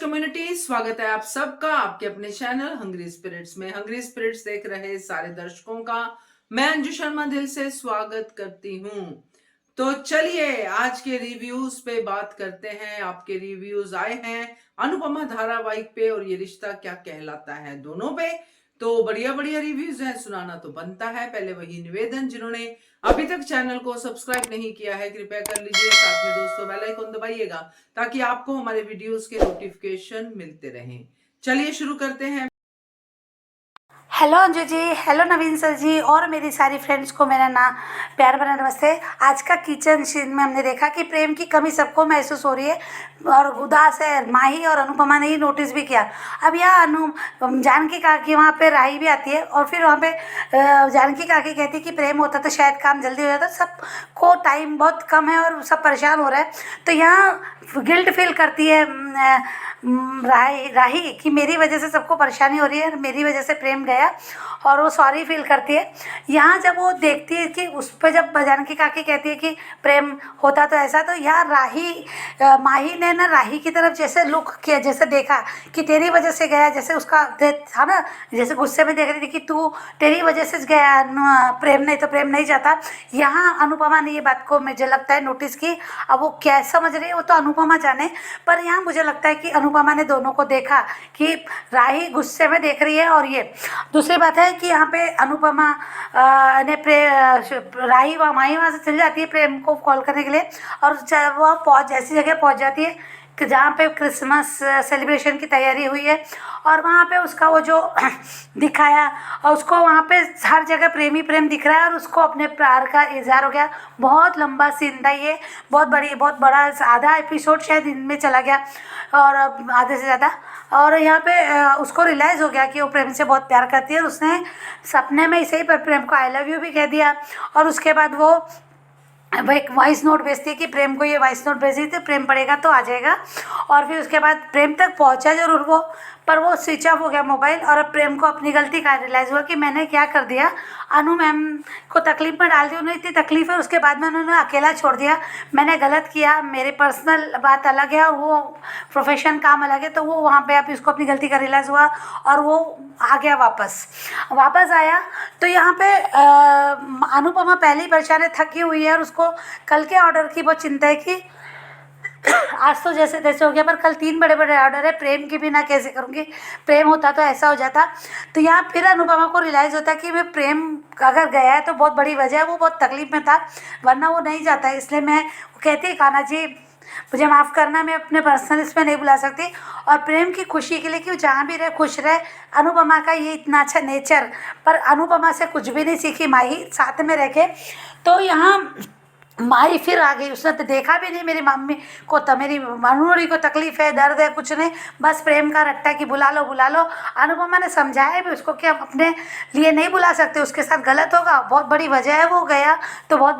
Community, स्वागत है आप सबका आपके अपने चैनल हंग्री स्पिरिट्स में। हंग्री स्पिरिट्स देख रहे सारे दर्शकों का मैं अंजू शर्मा दिल से स्वागत करती हूँ। तो चलिए आज के रिव्यूज पे बात करते हैं। आपके रिव्यूज आए हैं अनुपमा धारावाहिक पे और ये रिश्ता क्या कहलाता है दोनों पे। तो बढ़िया बढ़िया रिव्यूज हैं, सुनाना तो बनता है। पहले वही निवेदन, जिन्होंने अभी तक चैनल को सब्सक्राइब नहीं किया है कृपया कर लीजिए, साथ में दोस्तों बेल आइकन दबाइएगा ताकि आपको हमारे वीडियोस के नोटिफिकेशन मिलते रहें। चलिए शुरू करते हैं। हेलो अंजू जी, हेलो नवीन सर जी और मेरी सारी फ्रेंड्स को मेरा प्यार भरा नमस्ते। आज का किचन सीन में हमने देखा कि प्रेम की कमी सबको महसूस हो रही है और उदास है। माही और अनुपमा ने ही नोटिस भी किया। अब यह जानकी काकी वहाँ पे राही भी आती है और फिर वहाँ पे जानकी काकी कहती है कि प्रेम होता तो शायद काम जल्दी हो जाता, सबको टाइम बहुत कम है और सब परेशान हो रहा है। तो यहाँ गिल्ट फील करती है राही कि मेरी वजह से सबको परेशानी हो रही है, मेरी वजह से प्रेम गया और वो सॉरी फील करती है। यहाँ जब वो देखती है कि उस पर जब जानकी काकी कहती है कि प्रेम होता तो ऐसा, तो यहाँ माही ने ना राही की तरफ जैसे लुक किया, जैसे देखा कि तेरी वजह से गया, जैसे उसका था ना, जैसे गुस्से में देख रही थी कि तू तेरी वजह से गया प्रेम, नहीं तो प्रेम नहीं जाता। यहाँ अनुपमा ने ये बात को मुझे लगता है नोटिस की। अब वो क्या समझ रही है वो तो अनुपमा जाने, पर यहाँ मुझे लगता है कि अनुपमा ने दोनों को देखा कि राही गुस्से में देख रही है। और ये दूसरी बात है कि यहाँ पे अनुपमा ने राही माही वहाँ से चली जाती है प्रेम को कॉल करने के लिए, और जब वह ऐसी जगह पहुँच जाती है कि जहाँ पे क्रिसमस सेलिब्रेशन की तैयारी हुई है और वहाँ पे उसका वो जो दिखाया और उसको वहाँ पे हर जगह प्रेम ही प्रेम दिख रहा है और उसको अपने प्यार का इजहार हो गया। बहुत लंबा सीन था ये, बहुत बड़ा, आधा एपिसोड शायद इनमें चला गया और आधे से ज़्यादा। और यहाँ पे उसको रियलाइज़ हो गया कि वो प्रेम से बहुत प्यार करती है और उसने सपने में इसे ही प्रेम को आई लव यू भी कह दिया। और उसके बाद वो एक वॉइस नोट भेजती है कि प्रेम को ये वॉइस नोट भेजी थी, प्रेम पढ़ेगा तो आ जाएगा। और फिर उसके बाद प्रेम तक पहुंचा जरूर वो, पर वो स्विच ऑफ हो गया मोबाइल। और अब प्रेम को अपनी गलती का रियलाइज़ हुआ कि मैंने क्या कर दिया, अनु मैम को तकलीफ में डाल दी। उन्हें इतनी तकलीफ है, उसके बाद में उन्होंने अकेला छोड़ दिया, मैंने गलत किया, मेरे पर्सनल बात अलग है और वो प्रोफेशन काम अलग है। तो वो वहाँ पे अब इसको अपनी गलती का रियलाइज़ हुआ और वो आ गया, वापस आया। तो यहाँ पे अनुपमा पहले ही परेशान है, थकी हुई है और उसको कल के ऑर्डर की बहुत चिंता है कि आज तो जैसे तैसे हो गया, पर कल 3 बड़े बड़े ऑर्डर है, प्रेम की भी ना कैसे करूँगी, प्रेम होता तो ऐसा हो जाता। तो यहाँ फिर अनुपमा को रियलाइज़ होता है कि मैं प्रेम अगर गया है तो बहुत बड़ी वजह है, वो बहुत तकलीफ में था वरना वो नहीं जाता है। इसलिए मैं कहती है कान्हा जी मुझे माफ़ करना, मैं अपने पर्सनल इसमें नहीं बुला सकती। और प्रेम की खुशी के लिए कि वो जहाँ भी रहे खुश रहे। अनुपमा का ये इतना अच्छा नेचर, पर अनुपमा से कुछ भी नहीं सीखी माही साथ में रह के। तो यहाँ माही फिर आ गई, उसने तो देखा भी नहीं मेरी मम्मी को, तो मेरी मनोरी को तकलीफ है, दर्द है, कुछ नहीं, बस प्रेम का रट्टा कि बुला लो बुला लो। अनुपमा ने समझाया भी उसको कि हम अपने लिए नहीं बुला सकते, उसके साथ गलत होगा, बहुत बड़ी वजह है, वो गया तो बहुत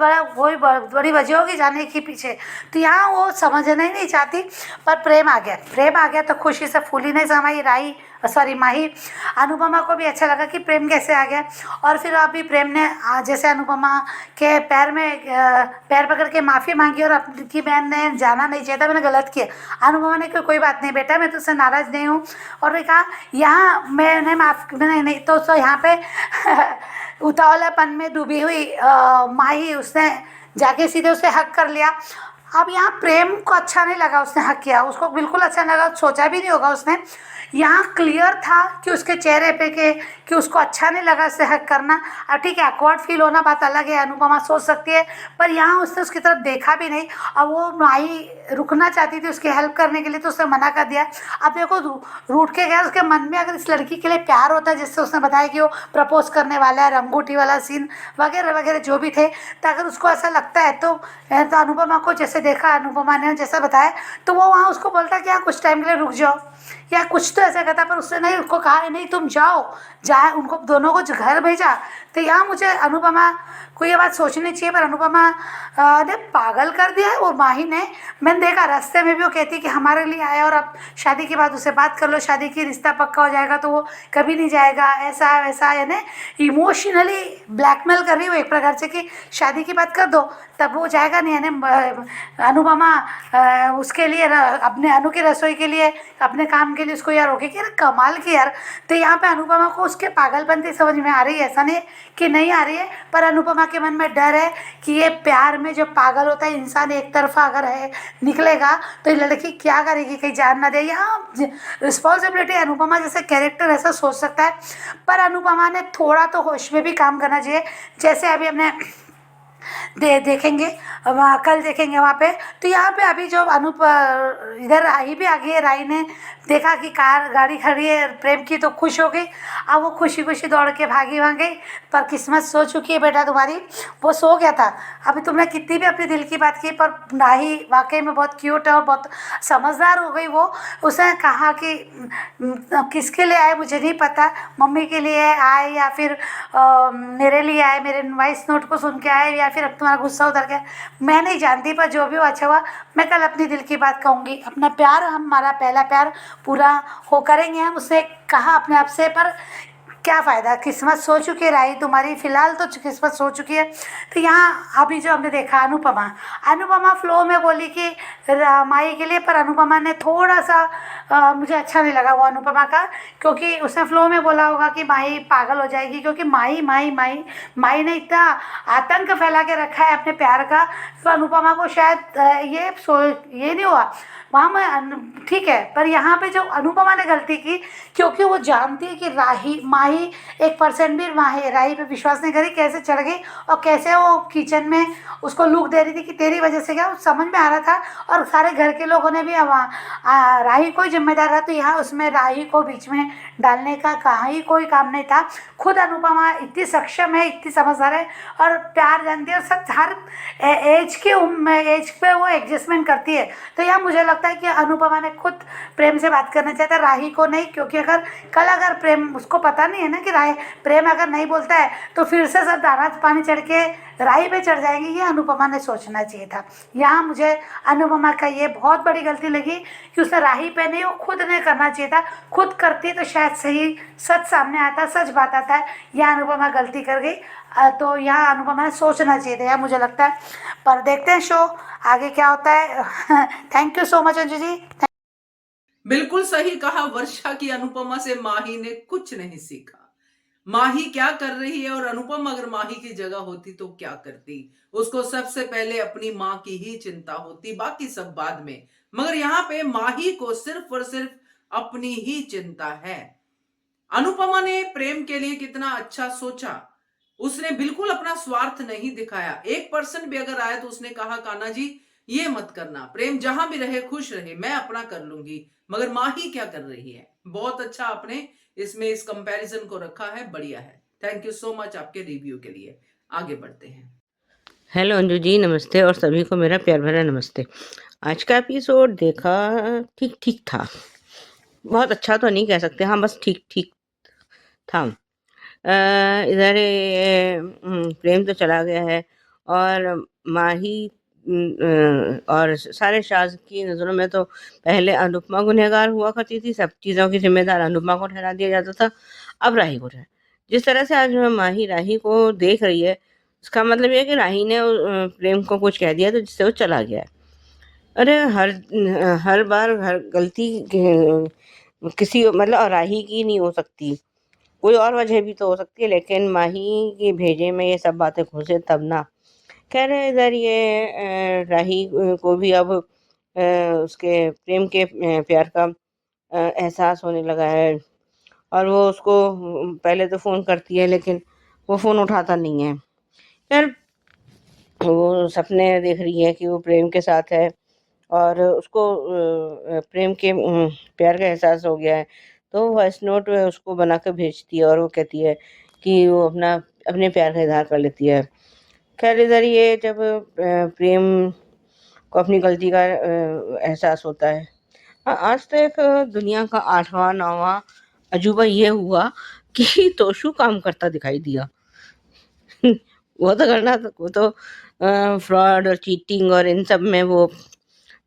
बड़ी वजह होगी जाने के पीछे। तो यहाँ वो समझना ही नहीं चाहती, पर प्रेम आ गया तो खुशी से फूली नहीं समाई माही। अनुपमा को भी अच्छा लगा कि प्रेम कैसे आ गया। और फिर अभी प्रेम ने जैसे अनुपमा के पैर पकड़ के माफ़ी मांगी और अपनी बहन ने जाना नहीं चाहिए था, मैंने गलत किया। अनुपमा ने कोई बात नहीं बेटा, मैं तुझसे नाराज़ नहीं हूँ। और कहा यहाँ मैंने नहीं तो यहाँ पे उतावलापन में डूबी हुई माही, उसने जाके सीधे उसे हक कर लिया। अब यहाँ प्रेम को अच्छा नहीं लगा, उसने हक किया, उसको बिल्कुल अच्छा नहीं लगा, सोचा भी नहीं होगा उसने। यहाँ क्लियर था कि उसके चेहरे पे कि उसको अच्छा नहीं लगा उससे हक करना। अब ठीक है, ऑकवर्ड फील होना बात अलग है, अनुपमा सोच सकती है, पर यहाँ उसने उसकी तरफ देखा भी नहीं। अब वो माही रुकना चाहती थी उसकी हेल्प करने के लिए, तो उसने मना कर दिया। अब देखो रूठ के गया, उसके मन में अगर इस लड़की के लिए प्यार होता है, जिससे उसने बताया कि वो प्रपोज करने वाला है, रंगूटी वाला सीन वगैरह वगैरह जो भी थे, तो अगर उसको ऐसा लगता है तो अनुपमा को जैसे देखा, अनुपमा ने जैसा बताया, तो वो वहाँ उसको बोलता कि हाँ कुछ टाइम के लिए रुक जाओ या कुछ तो ऐसा कहता, पर उसने नहीं, उसको कहा नहीं तुम जाए उनको दोनों को घर भेजा। तो यहाँ मुझे अनुपमा को ये बात सोचनी चाहिए, पर अनुपमा ने पागल कर दिया है वो माही ने। मैंने देखा रास्ते में भी वो कहती कि हमारे लिए आया और अब शादी के बाद उससे बात कर लो, शादी की रिश्ता पक्का हो जाएगा तो वो कभी नहीं जाएगा, ऐसा वैसा, यानी इमोशनली ब्लैकमेल कर रही हो एक प्रकार से कि शादी की बात कर दो तब वो जाएगा नहीं, यानी अनुपमा उसके लिए अपने अनु की रसोई के लिए अपने काम के लिए उसको यार रोकेगी। यार कमाल की यार। तो यहाँ पे अनुपमा को उसके पागलपंती समझ में आ रही है, ऐसा नहीं कि नहीं आ रही है, पर अनुपमा के मन में डर है कि ये प्यार में जब पागल होता है इंसान एक तरफा अगर है निकलेगा तो ये लड़की क्या करेगी, कहीं जान ना दे। यहाँ रिस्पॉन्सिबिलिटी अनुपमा जैसे कैरेक्टर ऐसा सोच सकता है, पर अनुपमा ने थोड़ा तो होश में भी काम करना चाहिए। जैसे अभी हमने देखेंगे वहाँ, कल देखेंगे वहाँ पे। तो यहाँ पे अभी जो इधर राही भी आ गई है, राही ने देखा कि कार गाड़ी खड़ी है प्रेम की तो खुश हो गई। अब वो खुशी खुशी दौड़ के भागी वहाँ गई, पर किस्मत सो चुकी है बेटा तुम्हारी, वो सो गया था। अभी तुमने कितनी भी अपने दिल की बात की, पर राही वाकई में बहुत क्यूट है और बहुत समझदार हो गई वो। उसने कहा कि किसके लिए आए मुझे नहीं पता, मम्मी के लिए आए या फिर मेरे लिए आए, मेरे वॉइस नोट को सुन के आए, या फिर अब तुम्हारा गुस्सा उतर गया, मैं नहीं जानती। पर जो भी हो अच्छा हुआ। मैं कल अपनी दिल की बात कहूँगी, अपना प्यार, हमारा पहला प्यार पूरा हो करेंगे हम। उसने कहा अपने आप से, पर क्या फ़ायदा, किस्मत सो चुकी है राही तुम्हारी, फिलहाल तो किस्मत सो चुकी है। तो यहाँ अभी जो हमने देखा अनुपमा, अनुपमा फ्लो में बोली कि माही के लिए, पर अनुपमा ने थोड़ा सा मुझे अच्छा नहीं लगा वो अनुपमा का, क्योंकि उसने फ्लो में बोला होगा कि माही पागल हो जाएगी, क्योंकि माही माही माही माही ने इतना आतंक फैला के रखा है अपने प्यार का। तो अनुपमा को शायद ये नहीं हुआ वहाँ में, ठीक है। पर यहाँ पे जो अनुपमा ने गलती की, क्योंकि वो जानती है कि माही 1% भी राही पे विश्वास नहीं करी, कैसे चढ़ गई और कैसे वो किचन में उसको लुक दे रही थी कि तेरी वजह से क्या, समझ में आ रहा था। और सारे घर के लोगों ने भी राही को ही जिम्मेदार रहा। तो यहाँ उसमें राही को बीच में डालने का कहाँ ही कोई काम नहीं था। खुद अनुपमा इतनी सक्षम है, इतनी समझदार है और प्यार जानती है, और सब हर एज पे वो एडजस्टमेंट करती है। तो यहाँ मुझे लगता है कि अनुपमा ने खुद प्रेम से बात करना चाहता है, राही को नहीं, क्योंकि अगर प्रेम, उसको पता नहीं है ना कि प्रेम अगर नहीं बोलता है तो फिर से सब दाना पानी चढ़ के राही पे चढ़ जाएंगे। ये अनुपमा ने सोचना चाहिए था। यहाँ मुझे अनुपमा का ये बहुत बड़ी गलती लगी कि उसने राही पे नहीं, वो खुद ने करना चाहिए था। खुद करती तो शायद सही सच सामने आता, सच बात आता है। यहाँ अनुपमा गलती कर गई। तो यहाँ अनुपमा ने सोचना चाहिए था, यहाँ मुझे लगता है। पर देखते हैं शो आगे क्या होता है। Thank you so much Anju ji. बिल्कुल सही कहा वर्षा की, अनुपमा से माही ने कुछ नहीं सीखा। माही क्या कर रही है और अनुपमा अगर माही की जगह होती तो क्या करती। उसको सबसे पहले अपनी माँ की ही चिंता होती, बाकी सब बाद में। मगर यहाँ पे माही को सिर्फ और सिर्फ अपनी ही चिंता है। अनुपमा ने प्रेम के लिए कितना अच्छा सोचा, उसने बिल्कुल अपना स्वार्थ नहीं दिखाया। 1% भी अगर आया तो उसने कहा कान्हा जी ये मत करना, प्रेम जहां भी रहे खुश रहे, मैं अपना कर लूंगी। मगर माही क्या कर रही है, बहुत अच्छा आपने इसमें इस कंपैरिजन को रखा है, बढ़िया है। थैंक यू सो मच आपके रिव्यू के लिए। आगे बढ़ते हैं। हेलो अंजू जी, नमस्ते, और सभी को मेरा प्यार भरा नमस्ते। आज का एपिसोड देखा, ठीक ठीक था, बहुत अच्छा तो नहीं कह सकते, हाँ बस ठीक ठीक था। इधर प्रेम तो चला गया है और माही और सारे शाज की नज़रों में तो पहले अनुपमा गुनहगार हुआ करती थी, सब चीज़ों की जिम्मेदार अनुपमा को ठहरा दिया जाता था, अब राही को ठहरा। जिस तरह से आज माही राही को देख रही है, इसका मतलब ये है कि राही ने प्रेम को कुछ कह दिया तो जिससे वो चला गया है। अरे हर बार हर गलती किसी मतलब राही की नहीं हो सकती, कोई और वजह भी तो हो सकती है, लेकिन माही के भेजे में ये सब बातें घुसे तब ना। खैर इधर ये राही को भी अब उसके प्रेम के प्यार का एहसास होने लगा है और वो उसको पहले तो फ़ोन करती है लेकिन वो फ़ोन उठाता नहीं है। खैर वो सपने देख रही है कि वो प्रेम के साथ है और उसको प्रेम के प्यार का एहसास हो गया है, तो वॉइस नोट उसको बना कर भेजती है और वो कहती है कि वो अपने प्यार का इज़हार कर लेती है। खैर इधर ये जब प्रेम को अपनी गलती का एहसास होता है। आज तो एक दुनिया का 8वां 9वां अजूबा ये हुआ कि तोशु काम करता दिखाई दिया। वो तो फ्रॉड और चीटिंग और इन सब में वो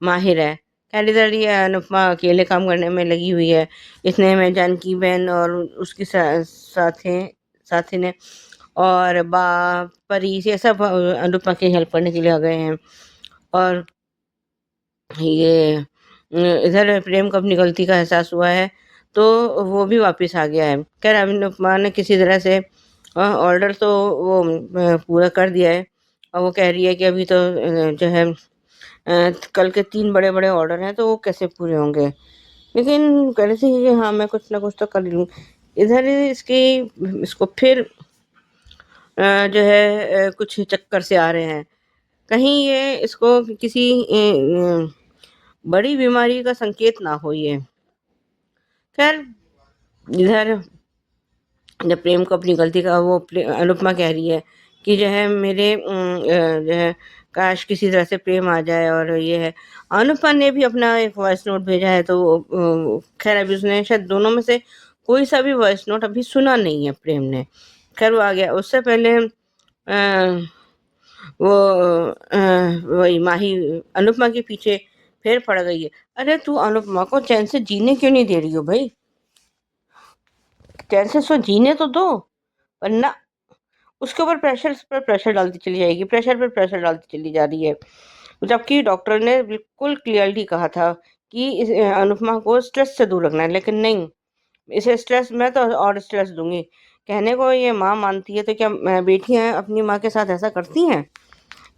माहिर है। खैर इधर ये अनुपमा अकेले काम करने में लगी हुई है। इसने में जानकी बहन और उसकी साथी ने और परी ये सब अनुपमा की हेल्प करने के लिए आ गए हैं। और ये इधर प्रेम को अपनी गलती का एहसास हुआ है, तो वो भी वापस आ गया है। खैर अनुपमा ने किसी तरह से ऑर्डर तो वो पूरा कर दिया है, और वो कह रही है कि अभी तो जो है कल के 3 बड़े-बड़े ऑर्डर हैं, तो वो कैसे पूरे होंगे? लेकिन कह रही थी कि हाँ, मैं कुछ ना कुछ तो कर लूँ। इधर इसको फिर जो है कुछ चक्कर से आ रहे हैं। कहीं ये इसको किसी बड़ी बीमारी का संकेत ना हो ये। खैर इधर जब प्रेम को अपनी गलती का अनुपमा कह रही है कि जो है मेरे जो है काश किसी तरह से प्रेम आ जाए, और ये है अनुपमा ने भी अपना एक वॉइस नोट भेजा है, तो खैर अभी उसने शायद दोनों में से कोई सा भी वॉइस नोट अभी सुना नहीं है प्रेम ने। खैर वो आ गया। उससे पहले वो वही माही अनुपमा के पीछे फिर पड़ गई है। अरे तू अनुपमा को चैन से जीने क्यों नहीं दे रही हो भाई? चैन से उसको जीने तो दो, वरना उसके ऊपर प्रेशर पर प्रेशर डालती चली जाएगी, प्रेशर पर प्रेशर डालती चली जा रही है। जबकि डॉक्टर ने बिल्कुल क्लियरली कहा था कि इस अनुपमा को स्ट्रेस से दूर रखना है, लेकिन नहीं, इसे स्ट्रेस मैं तो और स्ट्रेस दूंगी। कहने को ये माँ मानती है, तो क्या बेटियां अपनी माँ के साथ ऐसा करती हैं?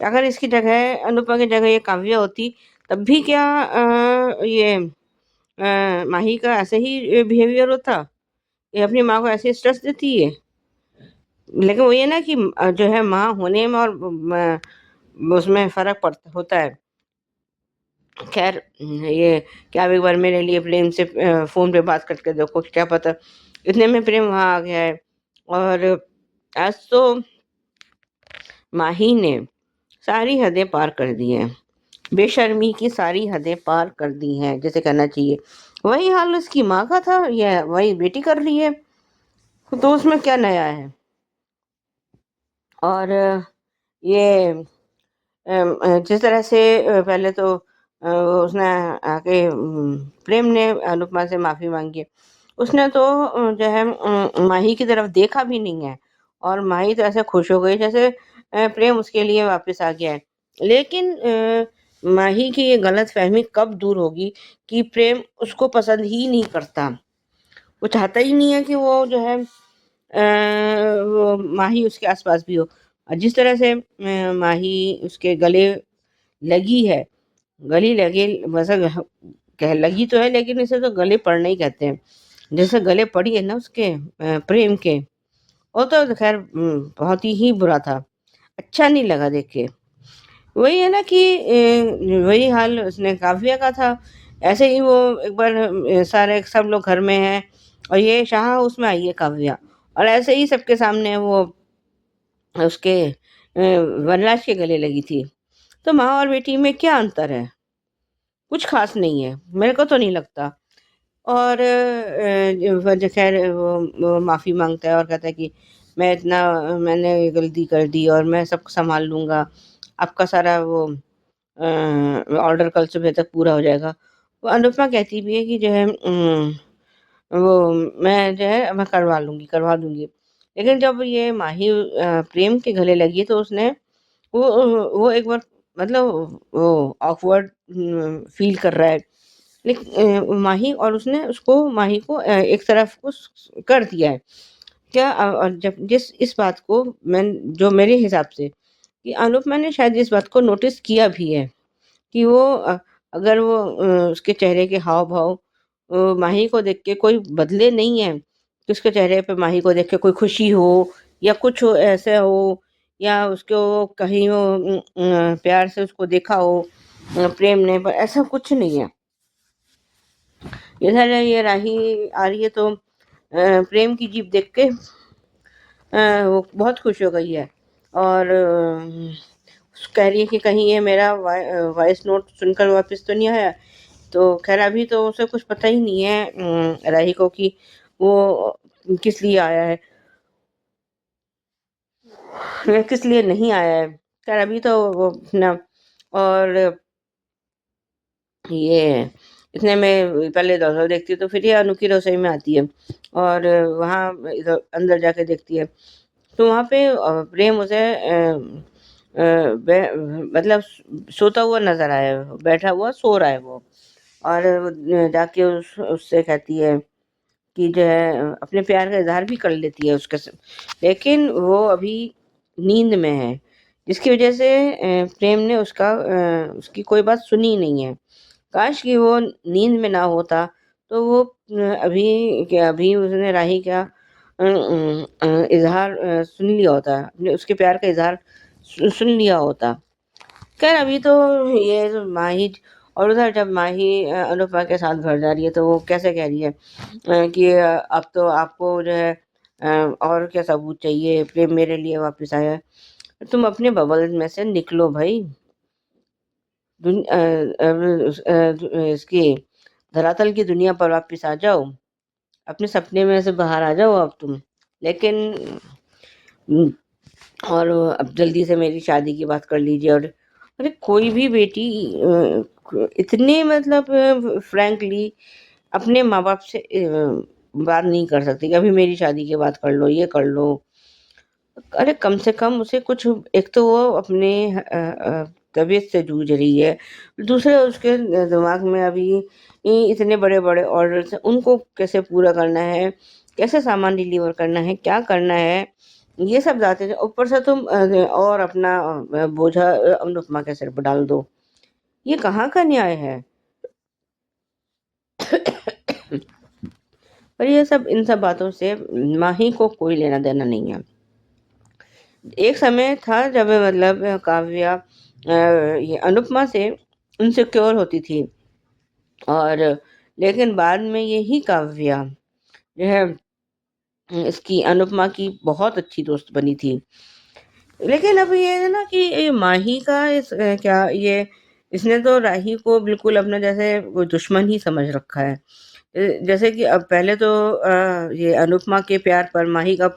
अगर इसकी जगह अनुपमा की जगह ये काव्या होती, तब भी क्या ये माही का ऐसे ही बिहेवियर होता? ये अपनी माँ को ऐसे स्ट्रेस देती है? लेकिन वो ये ना कि जो है माँ होने में और उसमें फ़र्क पड़ता होता है। खैर ये क्या आप एक बार मेरे लिए प्रेम से फ़ोन पे बात करके देखो, क्या पता इतने में प्रेम वहाँ आ गया है। और आज तो माही ने सारी हदें पार कर दी हैं, बेशर्मी की सारी हदें पार कर दी हैं, जैसे कहना चाहिए। वही हाल उसकी माँ का था, यह वही बेटी कर रही है, तो उसमें क्या नया है? और ये जिस तरह से पहले तो उसने आके प्रेम ने अनुपमा से माफ़ी मांगी है। उसने तो जो है माही की तरफ देखा भी नहीं है, और माही तो ऐसे खुश हो गई जैसे प्रेम उसके लिए वापस आ गया है। लेकिन माही की ये गलतफहमी कब दूर होगी कि प्रेम उसको पसंद ही नहीं करता। वो चाहता ही नहीं है कि वो जो है वो माही उसके आसपास भी हो। और जिस तरह से माही उसके गले लगी है, गली लगे वैसा कह लगी तो है, लेकिन इसे तो गले पड़ना ही कहते हैं। जैसे गले पड़ी है ना उसके प्रेम के, वो तो खैर बहुत ही बुरा था, अच्छा नहीं लगा देख के। वही है ना कि वही हाल उसने काव्या का था। ऐसे ही वो एक बार सारे सब लोग घर में हैं, और ये शाह हाउस में आई है काव्या, और ऐसे ही सबके सामने वो उसके वनराज के गले लगी थी। तो माँ और बेटी में क्या अंतर है? कुछ खास नहीं है, मेरे को तो नहीं लगता। और खैर वो माफ़ी मांगता है और कहता है कि मैंने ये गलती कर दी और मैं सब संभाल लूँगा, आपका सारा वो ऑर्डर कल सुबह तक पूरा हो जाएगा। वो अनुपमा कहती भी है कि जो है वो मैं जो है मैं करवा दूँगी। लेकिन जब ये माही प्रेम के गले लगी, तो उसने वो एक बार मतलब वो ऑकवर्ड फ़ील कर रहा है। माही, और उसने उसको माही को एक तरफ को कर दिया है। क्या और जब जिस इस बात को जो मेरे हिसाब से कि अनुपमा ने शायद इस बात को नोटिस किया भी है कि वो अगर वो उसके चेहरे के हाव-भाव माही को देख के कोई बदले नहीं हैं, कि उसके चेहरे पे माही को देख के कोई खुशी हो या कुछ हो ऐसा हो, या उसको कहीं वो प्यार से उसको देखा हो प्रेम ने, पर ऐसा कुछ नहीं है। इधर ये राही आ रही है, तो प्रेम की जीप देख के वो बहुत खुश हो गई है, और कह रही है कि कहीं ये मेरा वॉइस नोट सुनकर वापस तो नहीं आया। तो खैर अभी तो उसे कुछ पता ही नहीं है राही को कि वो किस लिए आया है या किस लिए नहीं आया है। खैर अभी तो वो अपना, और ये इतने में पहले दौड़ देखती है, तो फिर ये अनु की रसोई में आती है, और वहाँ इधर अंदर जाके देखती है, तो वहाँ पे प्रेम उसे मतलब सोता हुआ नजर आया, बैठा हुआ सो रहा है वो। और जाके उससे कहती है कि जो है अपने प्यार का इजहार भी कर लेती है उसके लेकिन वो अभी नींद में है, जिसकी वजह से प्रेम ने उसकी कोई बात सुनी नहीं है। काश कि वो नींद में ना होता तो वो अभी उसने राही का इजहार सुन लिया होता, अपने उसके प्यार का इजहार सुन लिया होता। खैर अभी तो ये जो माही, और उधर जब माही अनुपमा के साथ घर जा रही है तो वो कैसे कह रही है कि अब तो आपको जो है और क्या सबूत चाहिए, प्रेम मेरे लिए वापस आया है। तुम अपने बबल में से निकलो भाई, इसकी धरातल की दुनिया पर वापस आ जाओ, अपने सपने में से बाहर आ जाओ अब तुम। लेकिन और अब जल्दी से मेरी शादी की बात कर लीजिए। और अरे कोई भी बेटी इतने मतलब फ्रैंकली अपने माँ बाप से बात नहीं कर सकती कि अभी मेरी शादी की बात कर लो, ये कर लो। अरे कम से कम उसे कुछ, एक तो वो अपने तबीयत से जूझ रही है, दूसरे उसके दिमाग में अभी इतने बड़े बड़े ऑर्डर्स हैं, उनको कैसे पूरा करना है, कैसे सामान डिलीवर करना है, क्या करना है, ये सब बातें हैं। ऊपर से तुम और अपना बोझा अनुपमा के सिर पर डाल दो। ये कहाँ का न्याय है? पर ये सब, इन सब बातों से माही को कोई लेना देना नहीं है। एक समय था जब मतलब काव्या ये अनुपमा से इनसिक्योर होती थी, और लेकिन बाद में यही काव्या जो है इसकी अनुपमा की बहुत अच्छी दोस्त बनी थी। लेकिन अब ये है ना कि ये माही का क्या ये, इसने तो राही को बिल्कुल अपना जैसे वो दुश्मन ही समझ रखा है। जैसे कि अब पहले तो ये अनुपमा के प्यार पर माही का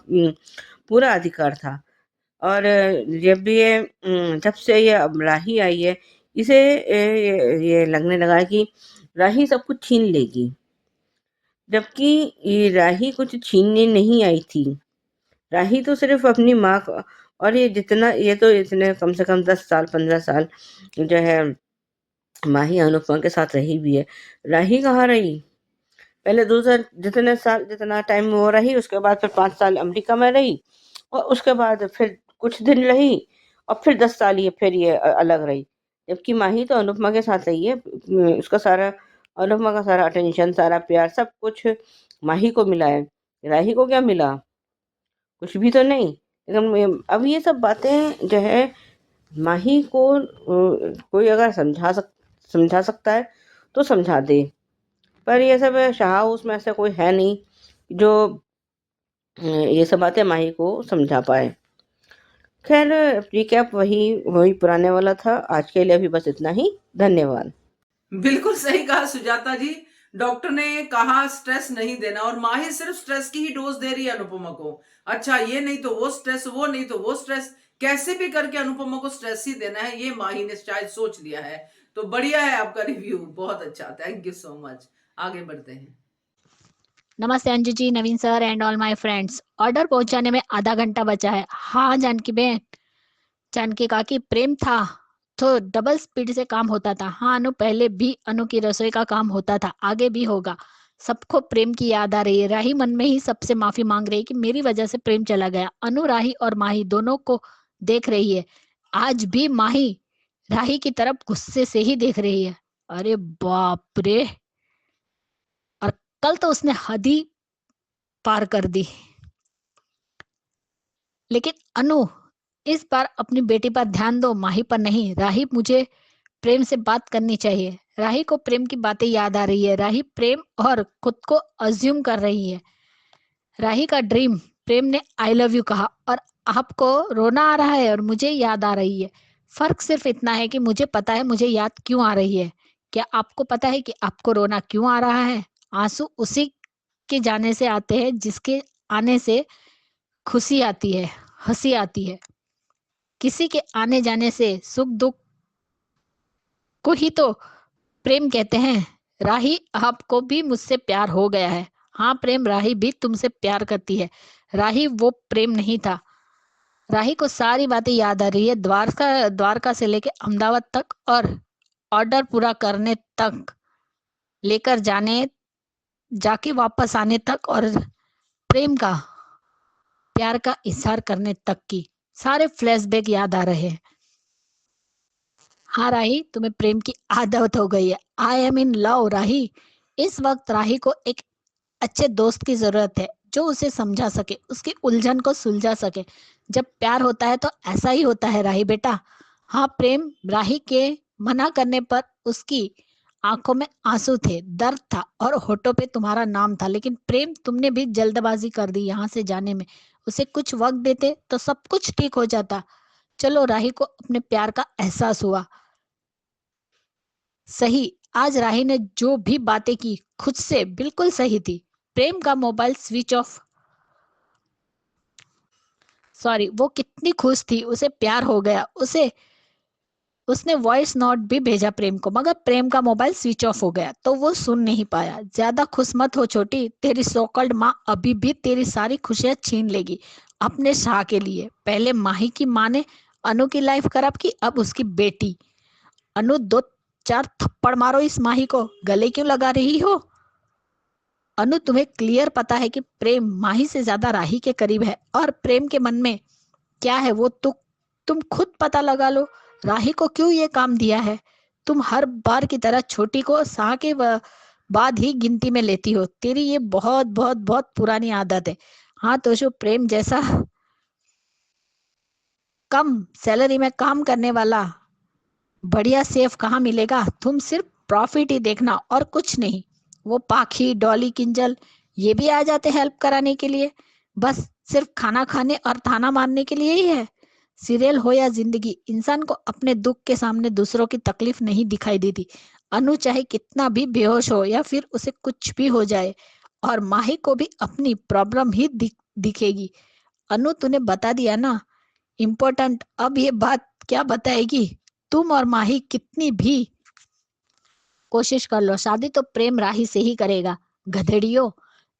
पूरा अधिकार था, और जब भी जब से ये अब राही आई है, इसे ये लगने लगा है कि राही सब कुछ छीन लेगी, जबकि ये राही कुछ छीनने नहीं आई थी। राही तो सिर्फ अपनी माँ को, और ये तो इतने कम से कम 10 साल 15 साल जो है माही अनुपमा के साथ रही भी है। राही कहाँ रही? पहले दूसरा जितने साल, जितना टाइम वो रही, उसके बाद फिर 5 साल अमेरिका में रही, और उसके बाद फिर कुछ दिन रही, और फिर 10 साल ये फिर ये अलग रही। जबकि माही तो अनुपमा के साथ रही है। उसका सारा, अनुपमा का सारा अटेंशन, सारा प्यार, सब कुछ माही को मिला है। राही को क्या मिला? कुछ भी तो नहीं। लेकिन अब ये सब बातें जो है माही को कोई अगर समझा सकता है तो समझा दे, पर ये सब शाह उसमें ऐसा कोई है नहीं जो ये सब बातें माही को समझा पाए। खैर रिकैप वही वही पुराने वाला था। आज के लिए अभी बस इतना ही। धन्यवाद। बिल्कुल सही कहा सुजाता जी। डॉक्टर ने कहा स्ट्रेस नहीं देना, और माही सिर्फ स्ट्रेस की ही डोज दे रही है अनुपमा को। अच्छा, ये नहीं तो वो स्ट्रेस, वो नहीं तो वो स्ट्रेस, कैसे भी करके अनुपमा को स्ट्रेस ही देना है, ये माही ने शायद सोच लिया है। तो बढ़िया है आपका रिव्यू, बहुत अच्छा, थैंक यू सो मच। आगे बढ़ते हैं। नमस्ते Anju ji, Naveen sir and all my friends. Order पहुंचाने में आधा घंटा बचा है। हाँ जानकी बहन, जानकी काकी, प्रेम था तो डबल स्पीड से काम होता था। हाँ अनु, पहले भी अनु की रसोई का काम होता था, आगे भी होगा। सबको प्रेम की याद आ रही है। राही मन में ही सबसे माफी मांग रही है कि मेरी वजह से प्रेम चला गया। अनु, राही और माही दोनों को देख रही है। आज भी माही राही की तरफ गुस्से से ही देख रही है। अरे बाप रे, और कल तो उसने हद ही पार कर दी। लेकिन अनु, इस बार अपनी बेटी पर ध्यान दो, माही पर नहीं। राही, मुझे प्रेम से बात करनी चाहिए। राही को प्रेम की बातें याद आ रही है। राही प्रेम और खुद को अज्यूम कर रही है। राही का ड्रीम, प्रेम ने आई लव यू कहा और आपको रोना आ रहा है और मुझे याद आ रही है। फर्क सिर्फ इतना है कि मुझे पता है मुझे याद क्यों आ रही है। क्या आपको पता है कि आपको रोना क्यों आ रहा है? आंसू उसी के जाने से आते हैं जिसके आने से खुशी आती है, हंसी आती है। किसी के आने जाने से सुख दुख को ही तो प्रेम कहते हैं। राही, आपको भी मुझसे प्यार हो गया है। हाँ प्रेम, राही भी तुमसे प्यार करती है। राही, वो प्रेम नहीं था, राही को सारी बातें याद आ रही है, द्वारका से लेके अहमदाबाद तक और ऑर्डर पूरा करने तक, लेकर जाके वापस आने तक और प्रेम का प्यार का इजहार करने तक की सारे फ्लैशबैक याद आ रहे हैं। हाँ राही, तुम्हें प्रेम की आदत हो गई है। आई एम इन लव राही। इस वक्त राही को एक अच्छे दोस्त की जरूरत है जो उसे समझा सके, उसकी उलझन को सुलझा सके। जब प्यार होता है तो ऐसा ही होता है राही बेटा। हाँ प्रेम, राही के मना करने पर उसकी आंखों में आंसू थे, दर्द था और होठों पे तुम्हारा नाम था, लेकिन प्रेम तुमने भी जल्दबाजी कर दी यहाँ से जाने में। उसे कुछ वक्त देते तो सब कुछ ठीक हो जाता। चलो, राही को अपने प्यार का एहसास हुआ। सही, आज राही ने जो भी बातें की खुद से बिल्कुल सही थी। प्रेम का मोबाइल स्विच ऑफ, सॉरी, वो कितनी खुश थी, उसे प्यार हो गया। उसने वॉइस नोट भी भेजा प्रेम को, मगर प्रेम का मोबाइल स्विच ऑफ हो गया तो वो सुन नहीं पाया। ज्यादा खुश मत हो छोटी, तेरी सोकल्ड माँ अभी भी तेरी सारी खुशियां छीन लेगी अपने शाह के लिए। पहले माही की माँ ने अनु की लाइफ खराब की, अब उसकी बेटी। अनु, दो चार थप्पड़ मारो इस माही को, गले क्यों लगा रही हो? अनु, तुम्हें क्लियर पता है कि प्रेम माही से ज्यादा राही के करीब है, और प्रेम के मन में क्या है वो तुम खुद पता लगा लो। राही को क्यों ये काम दिया है? तुम हर बार की तरह छोटी को शाह के बाद ही गिनती में लेती हो। तेरी ये बहुत बहुत बहुत पुरानी आदत है। हाँ तो जो प्रेम जैसा कम सैलरी में काम करने वाला बढ़िया सेफ कहाँ मिलेगा? तुम सिर्फ प्रॉफिट ही देखना और कुछ नहीं। वो पाखी, डॉली, किंजल ये भी आ जाते हेल्प कराने के लिए, बस सिर्फ खाना खाने और ताना मारने के लिए ही है। सीरियल हो या जिंदगी, इंसान को अपने दुख के सामने दूसरों की तकलीफ नहीं दिखाई देती। अनु चाहे कितना भी बेहोश हो या फिर उसे कुछ भी हो जाए, और माही को भी अपनी प्रॉब्लम ही दिखेगी। अनु, तूने बता दिया ना इम्पोर्टेंट, अब ये बात क्या बताएगी? तुम और माही कितनी भी कोशिश कर लो, शादी तो प्रेम राही से ही करेगा। गधेड़ियों,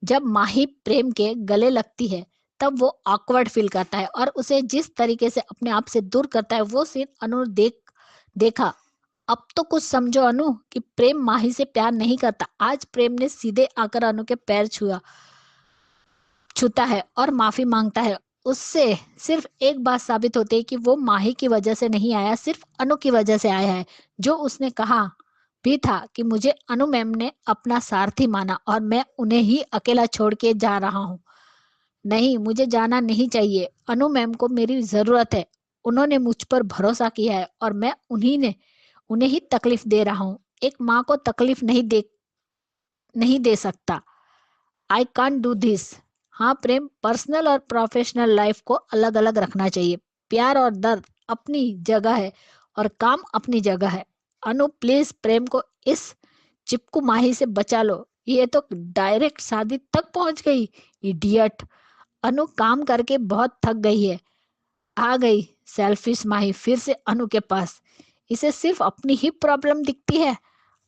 जब माही प्रेम के गले लगती है तब वो ऑकवर्ड फील करता है और उसे जिस तरीके से अपने आप से दूर करता है वो सीन अनु देखा। अब तो कुछ समझो अनु कि प्रेम माही से प्यार नहीं करता। आज प्रेम ने सीधे आकर अनु के पैर छूता है और माफी मांगता है। उससे सिर्फ एक बात साबित होती है कि वो माही की वजह से नहीं आया, सिर्फ अनु की वजह से आया है। जो उसने कहा भी था कि मुझे अनु मैम ने अपना सारथी माना और मैं उन्हें ही अकेला छोड़ के जा रहा हूँ। नहीं, मुझे जाना नहीं चाहिए। अनु मैम को मेरी जरूरत है। उन्होंने मुझ पर भरोसा किया है और मैं उन्हें ही तकलीफ दे रहा हूँ। एक माँ को तकलीफ नहीं दे सकता। I can't do this. हाँ प्रेम, पर्सनल और प्रोफेशनल लाइफ को अलग अलग रखना चाहिए। प्यार और दर्द अपनी जगह है और काम अपनी जगह है। अनु प्लीज प्रेम को इस चिपकू माही से बचा लो। ये तो डायरेक्ट शादी तक पहुंच गई, इडियट। अनु काम करके बहुत थक गई है। आ गई सेल्फिश माही फिर से अनु के पास। इसे सिर्फ अपनी ही प्रॉब्लम दिखती है।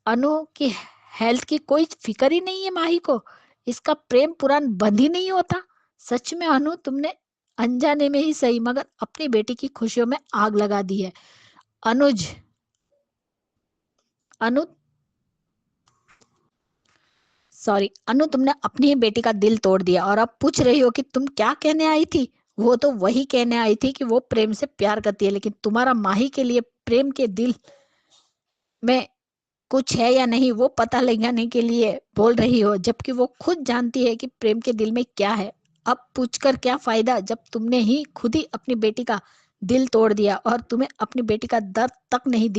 अनु की हेल्थ की कोई फिक्र ही नहीं है माही को। इसका प्रेम पुराण बंद ही नहीं होता। सच में अनु, तुमने अनजाने में ही सही मगर अपनी बेटी की खुशियों में आग लगा दी है। अनु सॉरी अनु, तुमने अपनी ही बेटी का दिल तोड़ दिया और अब पूछ रही हो कि तुम क्या कहने आई थी। वो तो वही कहने आई थी कि वो प्रेम से प्यार करती है, लेकिन तुम्हारा माही के लिए प्रेम के दिल में कुछ है या नहीं वो पता लगाने के लिए बोल रही हो, जबकि वो खुद जानती है कि प्रेम के दिल में क्या है। अब पूछकर क्या फायदा जब तुमने ही खुद ही अपनी बेटी का दिल तोड़ दिया और तुम्हें अपनी बेटी का दर्द तक नहीं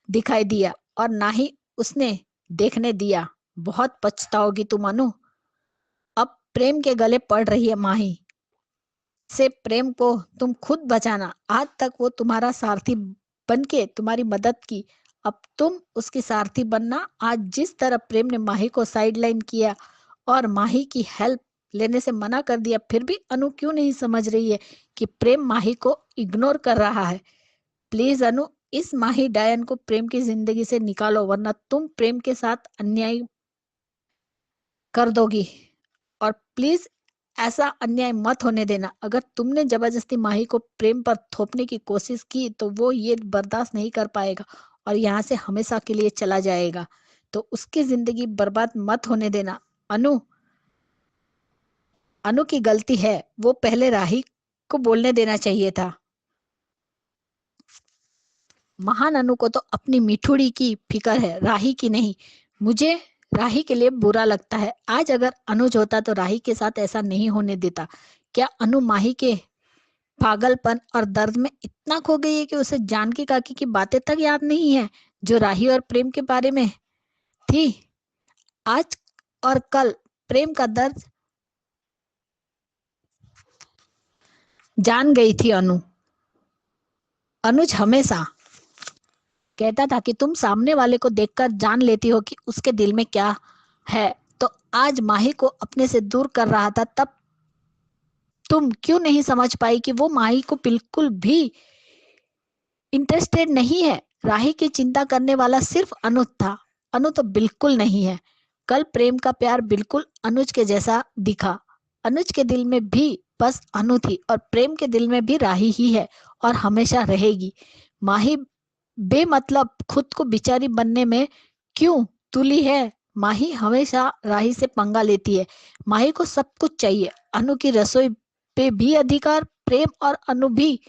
दिखाई दिया और ना ही उसने देखने दिया। बहुत पछताओगी तुम अनु। अब प्रेम के गले पड़ रही है माही से। प्रेम को तुम खुद बचाना। आज तक वो तुम्हारा सारथी बनके तुम्हारी मदद की, अब तुम उसकी सारथी बनना। आज जिस तरह प्रेम ने माही को साइडलाइन किया और माही की हेल्प लेने से मना कर दिया, फिर भी अनु क्यों नहीं समझ रही है कि प्रेम माही को इग्नोर कर रहा है। प्लीज अनु, इस माही डायन को प्रेम की जिंदगी से निकालो, वरना तुम प्रेम के साथ अन्याय कर दोगी। और प्लीज ऐसा अन्याय मत होने देना। अगर तुमने जबरदस्ती माही को प्रेम पर थोपने की कोशिश की तो वो ये बर्दाश्त नहीं कर पाएगा और यहाँ से हमेशा के लिए चला जाएगा। तो उसकी जिंदगी बर्बाद मत होने देना। अनु अनु की गलती है, वो पहले राही को बोलने देना चाहिए था। महान अनु को तो अपनी मिठुड़ी की फिक्र है, राही की नहीं। मुझे राही के लिए बुरा लगता है। आज अगर अनुज होता तो राही के साथ ऐसा नहीं होने देता। क्या अनु माही के पागलपन और दर्द में इतना खो गई है कि उसे जानकी काकी की बातें तक याद नहीं है जो राही और प्रेम के बारे में थी? आज और कल प्रेम का दर्द जान गई थी अनु। अनुज हमेशा कहता था कि तुम सामने वाले को देखकर जान लेती हो कि उसके दिल में क्या है। तो आज माही को अपने से दूर कर रहा था, तब तुम क्यों नहीं समझ पाई कि वो माही को बिल्कुल भी इंटरेस्टेड नहीं है। राही की चिंता करने वाला सिर्फ अनुज था, अनु तो बिल्कुल नहीं है। कल प्रेम का प्यार बिल्कुल अनुज के जैसा दिखा। अनुज के दिल में भी बस अनु थी और प्रेम के दिल में भी राही ही है और हमेशा रहेगी। माही बेमतलब खुद को बेचारी बनने में क्यों तुली है? माही हमेशा राही से पंगा लेती है। माही को सब कुछ चाहिए, अनु की रसोई पे भी अधिकार प्रेम और अनु भी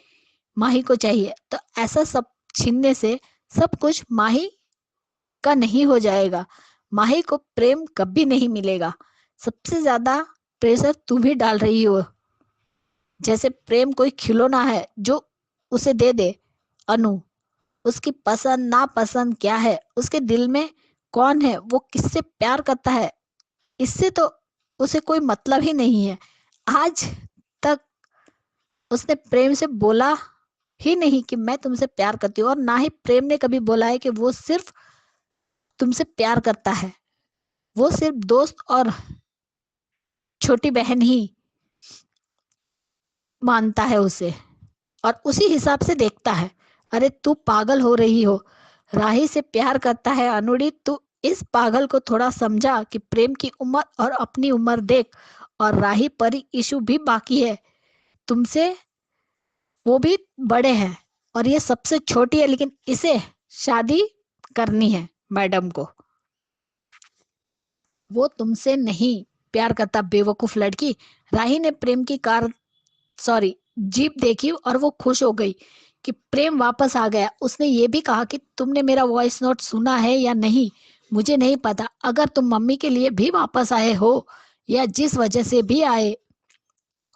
माही को चाहिए। तो ऐसा सब छीनने से सब कुछ माही का नहीं हो जाएगा। माही को प्रेम कभी नहीं मिलेगा। सबसे ज्यादा प्रेशर तुम ही डाल रही हो, जैसे प्रेम कोई खिलौना है जो उसे दे दे। अनु उसकी पसंद नापसंद क्या है, उसके दिल में कौन है, वो किससे प्यार करता है, इससे तो उसे कोई मतलब ही नहीं है। आज तक उसने प्रेम से बोला ही नहीं कि मैं तुमसे प्यार करती हूँ, और ना ही प्रेम ने कभी बोला है कि वो सिर्फ तुमसे प्यार करता है। वो सिर्फ दोस्त और छोटी बहन ही मानता है उसे और उसी हिसाब से देखता है। अरे तू पागल हो रही हो, राही से प्यार करता है अनुड़ी। तू इस पागल को थोड़ा समझा कि प्रेम की उम्र और अपनी उम्र देख, और राही परी इशू भी बाकी है तुमसे, वो भी बड़े हैं और ये सबसे छोटी है, लेकिन इसे शादी करनी है मैडम को। वो तुमसे नहीं प्यार करता बेवकूफ लड़की। राही ने प्रेम की जीप देखी और वो खुश हो गई कि प्रेम वापस आ गया। उसने ये भी कहा कि तुमने मेरा वॉइस नोट सुना है या नहीं मुझे नहीं पता। अगर तुम मम्मी के लिए भी वापस आए हो या जिस वजह से भी आए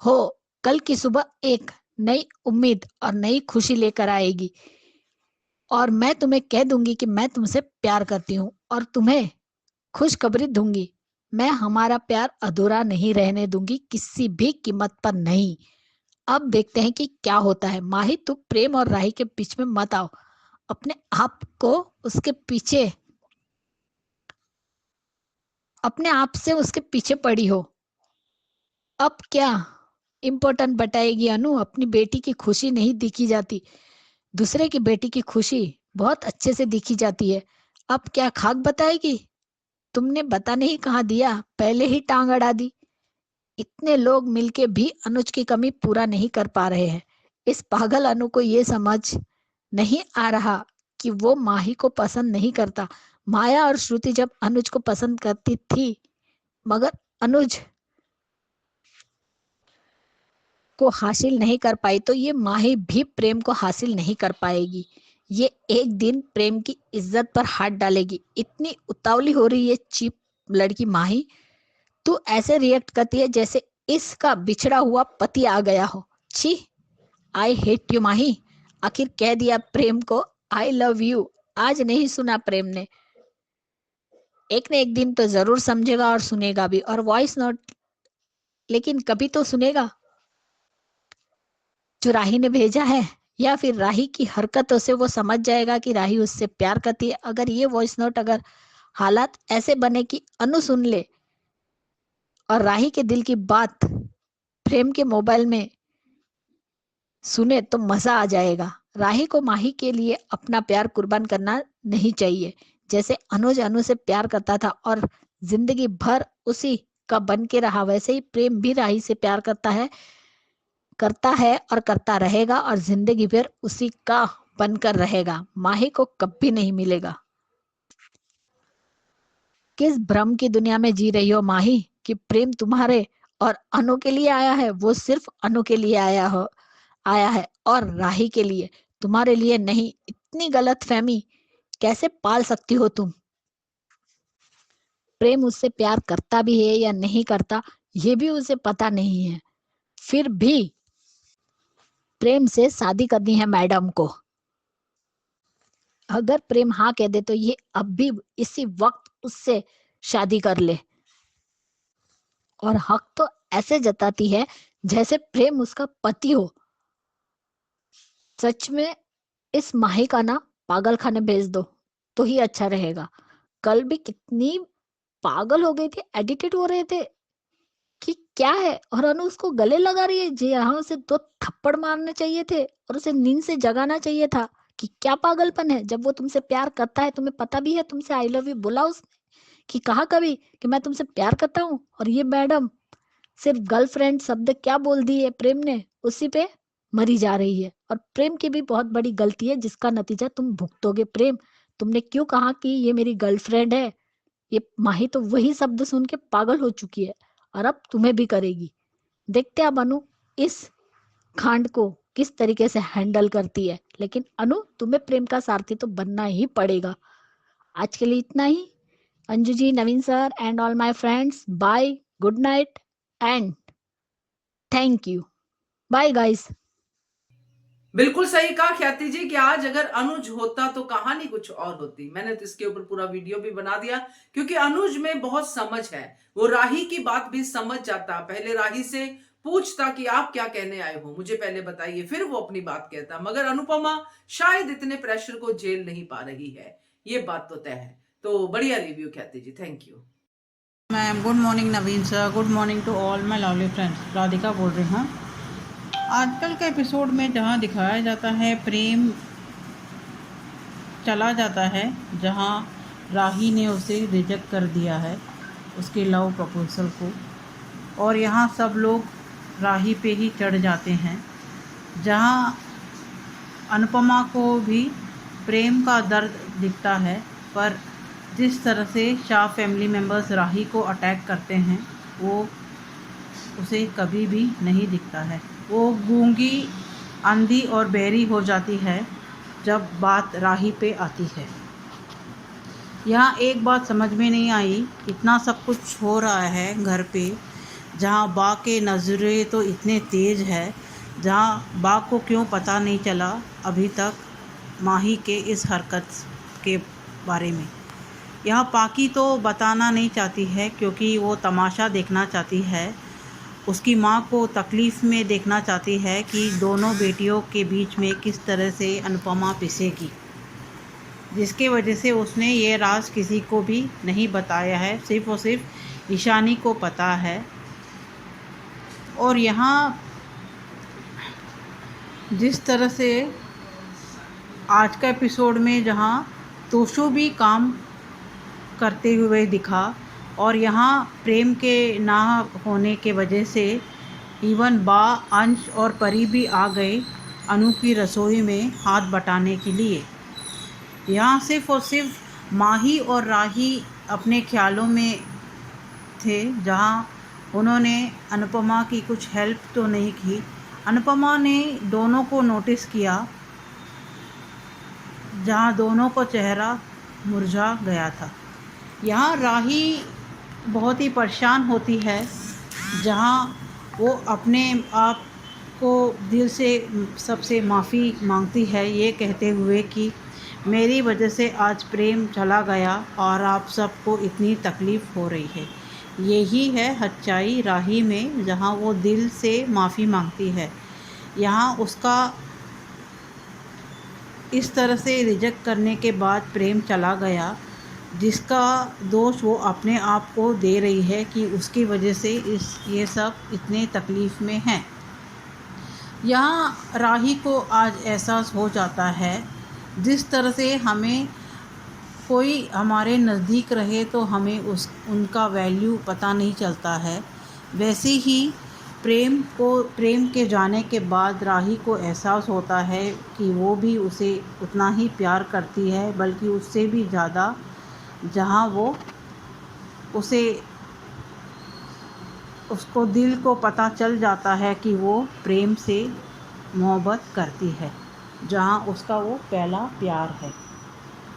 हो, कल की सुबह एक नई उम्मीद और नई खुशी लेकर आएगी। और मैं तुम्हें कह दूंगी कि मैं तुमसे प्यार करती हूँ और तुम्हें खुशखबरी दूंगी। मैं हमारा प्यार अधूरा नहीं रहने दूंगी, किसी भी कीमत पर नहीं। अब देखते हैं कि क्या होता है। माही तू प्रेम और राही के बीच में मत आओ, अपने आप को उसके पीछे, अपने आप से उसके पीछे पड़ी हो। अब क्या इम्पोर्टेंट बताएगी अनु? अपनी बेटी की खुशी नहीं दिखी जाती, दूसरे की बेटी की खुशी बहुत अच्छे से दिखी जाती है। अब क्या खाक बताएगी? तुमने बता नहीं कहाँ दिया, पहले ही टांग अड़ा दी। इतने लोग मिलके भी अनुज की कमी पूरा नहीं कर पा रहे हैं। इस पागल अनु को ये समझ नहीं आ रहा कि वो माही को पसंद नहीं करता। माया और श्रुति जब अनुज को पसंद करती थी, मगर अनुज को हासिल नहीं कर पाई, तो ये माही भी प्रेम को हासिल नहीं कर पाएगी। ये एक दिन प्रेम की इज्जत पर हाथ डालेगी। इतनी उतावली हो रही है चीप लड़की माही। तू ऐसे रिएक्ट करती है जैसे इसका बिछड़ा हुआ पति आ गया हो। छी, आई हेट यू माही। आखिर कह दिया प्रेम को आई लव यू। आज नहीं सुना प्रेम ने, एक न एक दिन तो जरूर समझेगा और सुनेगा भी। और वॉइस नोट लेकिन कभी तो सुनेगा जो राही ने भेजा है, या फिर राही की हरकतों से वो समझ जाएगा कि राही उससे प्यार करती है। अगर ये वॉइस नोट, अगर हालात ऐसे बने कि अनु सुन ले और राही के दिल की बात प्रेम के मोबाइल में सुने, तो मजा आ जाएगा। राही को माही के लिए अपना प्यार कुर्बान करना नहीं चाहिए, जैसे अनुज अनु से प्यार करता था और जिंदगी भर उसी का बन के रहा, वैसे ही प्रेम भी राही से प्यार करता है और करता रहेगा और जिंदगी भर उसी का बनकर रहेगा। माही को कभी नहीं मिलेगा। किस भ्रम की दुनिया में जी रही हो माही कि प्रेम तुम्हारे और अनु के लिए आया है? वो सिर्फ अनु के लिए आया है और राही के लिए, तुम्हारे लिए नहीं। इतनी गलतफहमी कैसे पाल सकती हो तुम? प्रेम उससे प्यार करता भी है या नहीं करता, ये भी उसे पता नहीं है। फिर भी प्रेम से शादी करनी है मैडम को। अगर प्रेम हाँ कह दे तो ये अब भी इसी वक्त उससे शादी कर ले। और हक तो ऐसे जताती है जैसे प्रेम उसका पति हो। सच में इस माही का ना पागल खाने भेज दो तो ही अच्छा रहेगा। कल भी कितनी पागल हो गई थी, एडिटेड हो रहे थे कि क्या है, और अनु उसको गले लगा रही है। जी हाँ, उसे 2 थप्पड़ मारने चाहिए थे और उसे नींद से जगाना चाहिए था। कि क्या पागलपन है? जब वो तुमसे प्यार करता है, तुम्हें पता भी है, तुमसे आई लव यू बोला उसने कि कहा कभी कि मैं तुमसे प्यार करता हूँ? और ये मैडम सिर्फ गर्लफ्रेंड शब्द क्या बोल दी है प्रेम ने, उसी पे मरी जा रही है। और प्रेम की भी बहुत बड़ी गलती है जिसका नतीजा तुम भुगतोगे। प्रेम, तुमने क्यों कहा कि ये मेरी गर्लफ्रेंड है? ये माही तो वही शब्द सुन के पागल हो चुकी है और अब तुम्हें भी करेगी। देखते हैं अब अनु इस कांड को किस तरीके से हैंडल करती है। लेकिन अनु, तुम्हें प्रेम का सारथी तो बनना ही पड़ेगा। आज के लिए इतना ही। Anju ji, Naveen sir and all my friends, bye, good night and thank you. Bye guys. बिल्कुल सही कहा ख्याति जी कि आज अगर अनुज होता तो कहानी कुछ और होती। मैंने तो इसके ऊपर पूरा वीडियो भी बना दिया क्योंकि अनुज में बहुत समझ है। वो राही की बात भी समझ जाता, पहले राही से पूछता कि आप क्या कहने आए हो, मुझे पहले बताइए, फिर वो अपनी बात कहता। मगर अनुपमा शायद इतने प्रेशर को झेल नहीं पा रही है, ये बात तो तय है। तो बढ़िया review Khyati ji, thank you ma'am. Good morning Naveen sir, good morning to all my lovely friends. Radhika बोल रही हूँ। आजकल के एपिसोड में जहाँ दिखाया जाता है प्रेम चला जाता है जहाँ राही ने उसे रिजेक्ट कर दिया है, उसके लव प्रपोजल को, और यहाँ सब लोग राही पे ही चढ़ जाते हैं। जहाँ अनुपमा को भी प्रेम का दर्द दिखता है, पर जिस तरह से शाह फैमिली मेम्बर्स राही को अटैक करते हैं वो उसे कभी भी नहीं दिखता है। वो गूंगी, अंधी और बहरी हो जाती है जब बात राही पे आती है। यहाँ एक बात समझ में नहीं आई, इतना सब कुछ हो रहा है घर पे, जहाँ बा के नज़रें तो इतने तेज़ है, जहाँ बा को क्यों पता नहीं चला अभी तक माही के इस हरकत के बारे में। यहाँ पाकी तो बताना नहीं चाहती है क्योंकि वो तमाशा देखना चाहती है, उसकी माँ को तकलीफ़ में देखना चाहती है कि दोनों बेटियों के बीच में किस तरह से अनुपमा पिसेगी, जिसके वजह से उसने ये राज किसी को भी नहीं बताया है, सिर्फ़ और सिर्फ ईशानी को पता है। और यहाँ जिस तरह से आज का एपिसोड में जहाँ तोशो भी काम करते हुए दिखा, और यहाँ प्रेम के ना होने के वजह से इवन बा, अंश और परी भी आ गए अनु की रसोई में हाथ बटाने के लिए। यहाँ सिर्फ़ और सिर्फ माही और राही अपने ख्यालों में थे, जहाँ उन्होंने अनुपमा की कुछ हेल्प तो नहीं की। अनुपमा ने दोनों को नोटिस किया, जहाँ दोनों का चेहरा मुरझा गया था। यहाँ राही बहुत ही परेशान होती है, जहाँ वो अपने आप को दिल से सबसे माफ़ी मांगती है, ये कहते हुए कि मेरी वजह से आज प्रेम चला गया और आप सबको इतनी तकलीफ़ हो रही है। यही है सच्चाई राही में, जहाँ वो दिल से माफ़ी मांगती है। यहाँ उसका इस तरह से रिजेक्ट करने के बाद प्रेम चला गया, जिसका दोष वो अपने आप को दे रही है कि उसकी वजह से ये सब इतने तकलीफ़ में हैं। यहाँ राही को आज एहसास हो जाता है, जिस तरह से हमें कोई हमारे नज़दीक रहे तो हमें उनका वैल्यू पता नहीं चलता है, वैसे ही प्रेम के जाने के बाद राही को एहसास होता है कि वो भी उसे उतना ही प्यार करती है, बल्कि उससे भी ज़्यादा। जहाँ वो उसको दिल को पता चल जाता है कि वो प्रेम से मोहब्बत करती है, जहाँ उसका वो पहला प्यार है,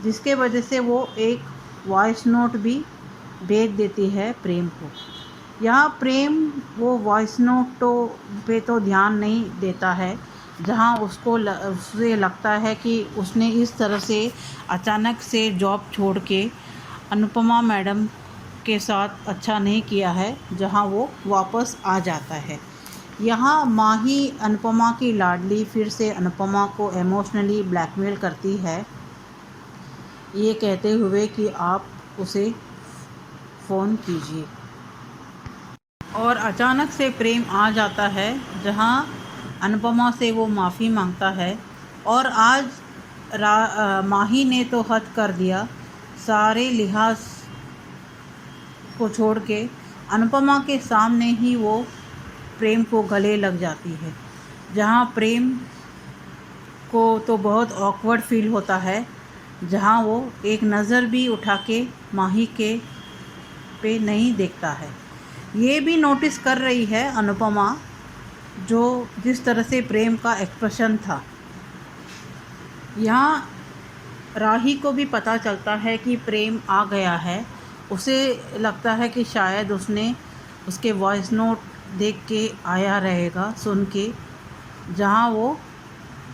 जिसके वजह से वो एक वॉइस नोट भी भेज देती है प्रेम को। यहाँ प्रेम वो वॉइस नोट पे तो ध्यान नहीं देता है, जहाँ उसे लगता है कि उसने इस तरह से अचानक से जॉब छोड़ के अनुपमा मैडम के साथ अच्छा नहीं किया है, जहाँ वो वापस आ जाता है। यहाँ माही अनुपमा की लाडली फिर से अनुपमा को इमोशनली ब्लैकमेल करती है, ये कहते हुए कि आप उसे फ़ोन कीजिए। और अचानक से प्रेम आ जाता है, जहाँ अनुपमा से वो माफ़ी मांगता है। और आज माही ने तो हद कर दिया, सारे लिहाज को छोड़ के अनुपमा के सामने ही वो प्रेम को गले लग जाती है, जहाँ प्रेम को तो बहुत ऑकवर्ड फील होता है, जहाँ वो एक नज़र भी उठा के माही के पे नहीं देखता है। ये भी नोटिस कर रही है अनुपमा, जो जिस तरह से प्रेम का एक्सप्रेशन था। यहाँ राही को भी पता चलता है कि प्रेम आ गया है। उसे लगता है कि शायद उसने उसके वॉइस नोट देख के आया रहेगा, सुन के, जहाँ वो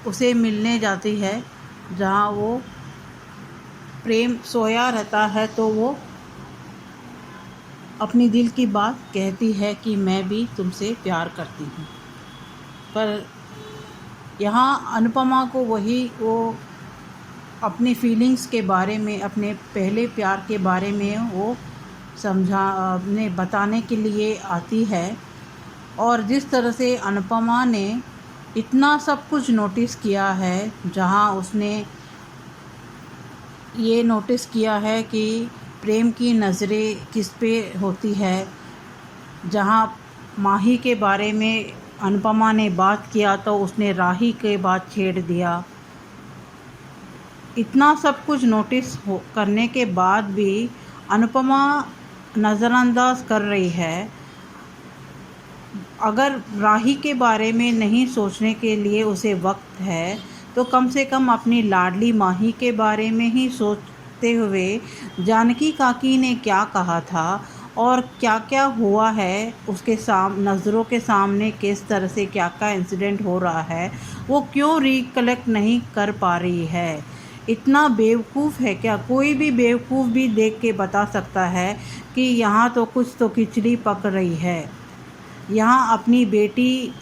उसे मिलने जाती है, जहाँ वो प्रेम सोया रहता है, तो वो अपनी दिल की बात कहती है कि मैं भी तुमसे प्यार करती हूँ। पर यहाँ अनुपमा को वो अपनी फीलिंग्स के बारे में, अपने पहले प्यार के बारे में वो बताने के लिए आती है। और जिस तरह से अनुपमा ने इतना सब कुछ नोटिस किया है, जहाँ उसने ये नोटिस किया है कि प्रेम की नज़रें किस पे होती है, जहाँ माही के बारे में अनुपमा ने बात किया तो उसने राही के बात छेड़ दिया। इतना सब कुछ नोटिस करने के बाद भी अनुपमा नज़रअंदाज कर रही है। अगर राही के बारे में नहीं सोचने के लिए उसे वक्त है, तो कम से कम अपनी लाडली माही के बारे में ही सोचते हुए जानकी काकी ने क्या कहा था और क्या क्या हुआ है उसके नज़रों के सामने, किस तरह से क्या क्या इंसिडेंट हो रहा है, वो क्यों रिकलेक्ट नहीं कर पा रही है। इतना बेवकूफ़ है क्या? कोई भी बेवकूफ़ भी देख के बता सकता है कि यहाँ तो कुछ तो खिचड़ी पक रही है। यहाँ अपनी बेटी,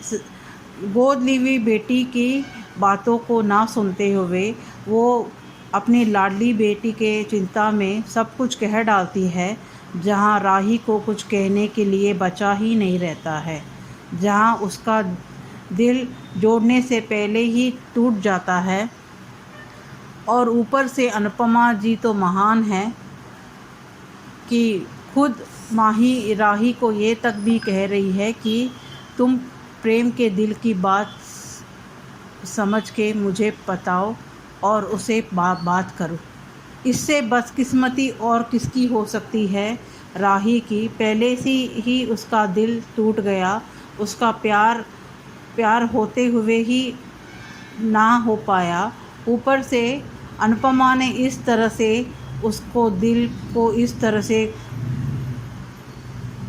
गोद ली हुई बेटी की बातों को ना सुनते हुए वो अपनी लाडली बेटी के चिंता में सब कुछ कह डालती है, जहाँ राही को कुछ कहने के लिए बचा ही नहीं रहता है, जहाँ उसका दिल जोड़ने से पहले ही टूट जाता है। और ऊपर से अनुपमा जी तो महान है कि खुद माही राही को ये तक भी कह रही है कि तुम प्रेम के दिल की बात समझ के मुझे बताओ और उसे बात करो। इससे बदकिस्मती और किसकी हो सकती है? राही की। पहले से ही उसका दिल टूट गया, उसका प्यार होते हुए ही ना हो पाया। ऊपर से अनुपमा ने इस तरह से उसको दिल को इस तरह से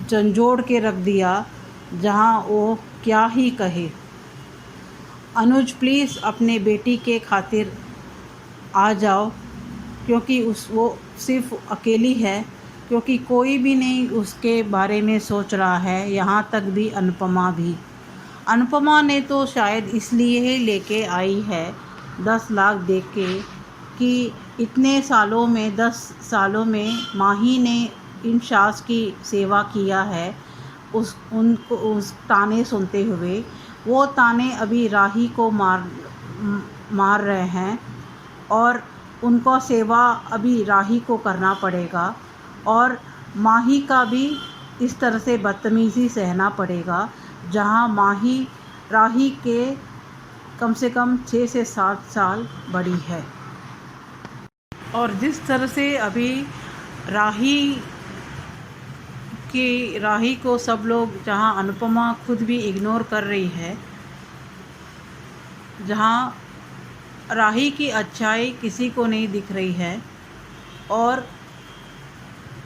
झंझोड़ के रख दिया, जहाँ वो क्या ही कहे। अनुज प्लीज़ अपने बेटी के खातिर आ जाओ, क्योंकि वो सिर्फ अकेली है, क्योंकि कोई भी नहीं उसके बारे में सोच रहा है, यहाँ तक भी अनुपमा भी। अनुपमा ने तो शायद इसलिए ही लेके आई है 10 लाख दे के कि इतने सालों में 10 सालों में माही ने इन सास की सेवा किया है, उस ताने सुनते हुए। वो ताने अभी राही को मार रहे हैं और उनको सेवा अभी राही को करना पड़ेगा और माही का भी इस तरह से बदतमीज़ी सहना पड़ेगा, जहाँ माही राही के कम से कम 6 से 7 साल बड़ी है। और जिस तरह से अभी राही को सब लोग, जहाँ अनुपमा खुद भी इग्नोर कर रही है, जहाँ राही की अच्छाई किसी को नहीं दिख रही है और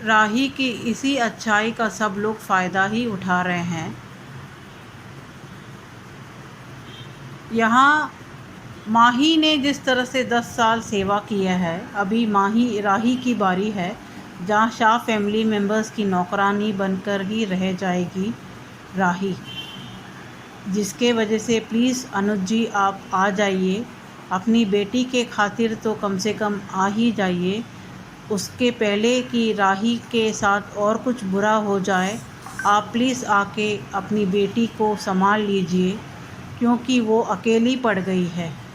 राही की इसी अच्छाई का सब लोग फ़ायदा ही उठा रहे हैं। यहाँ माही ने जिस तरह से 10 साल सेवा किया है, अभी राही की बारी है, जहाँ शाह फैमिली मेंबर्स की नौकरानी बनकर ही रह जाएगी राही, जिसके वजह से प्लीज़ अनुज जी आप आ जाइए, अपनी बेटी के खातिर तो कम से कम आ ही जाइए। उसके पहले कि राही के साथ और कुछ बुरा हो जाए, आप प्लीज़ आके अपनी बेटी को संभाल लीजिए, क्योंकि वो अकेली पड़ गई है।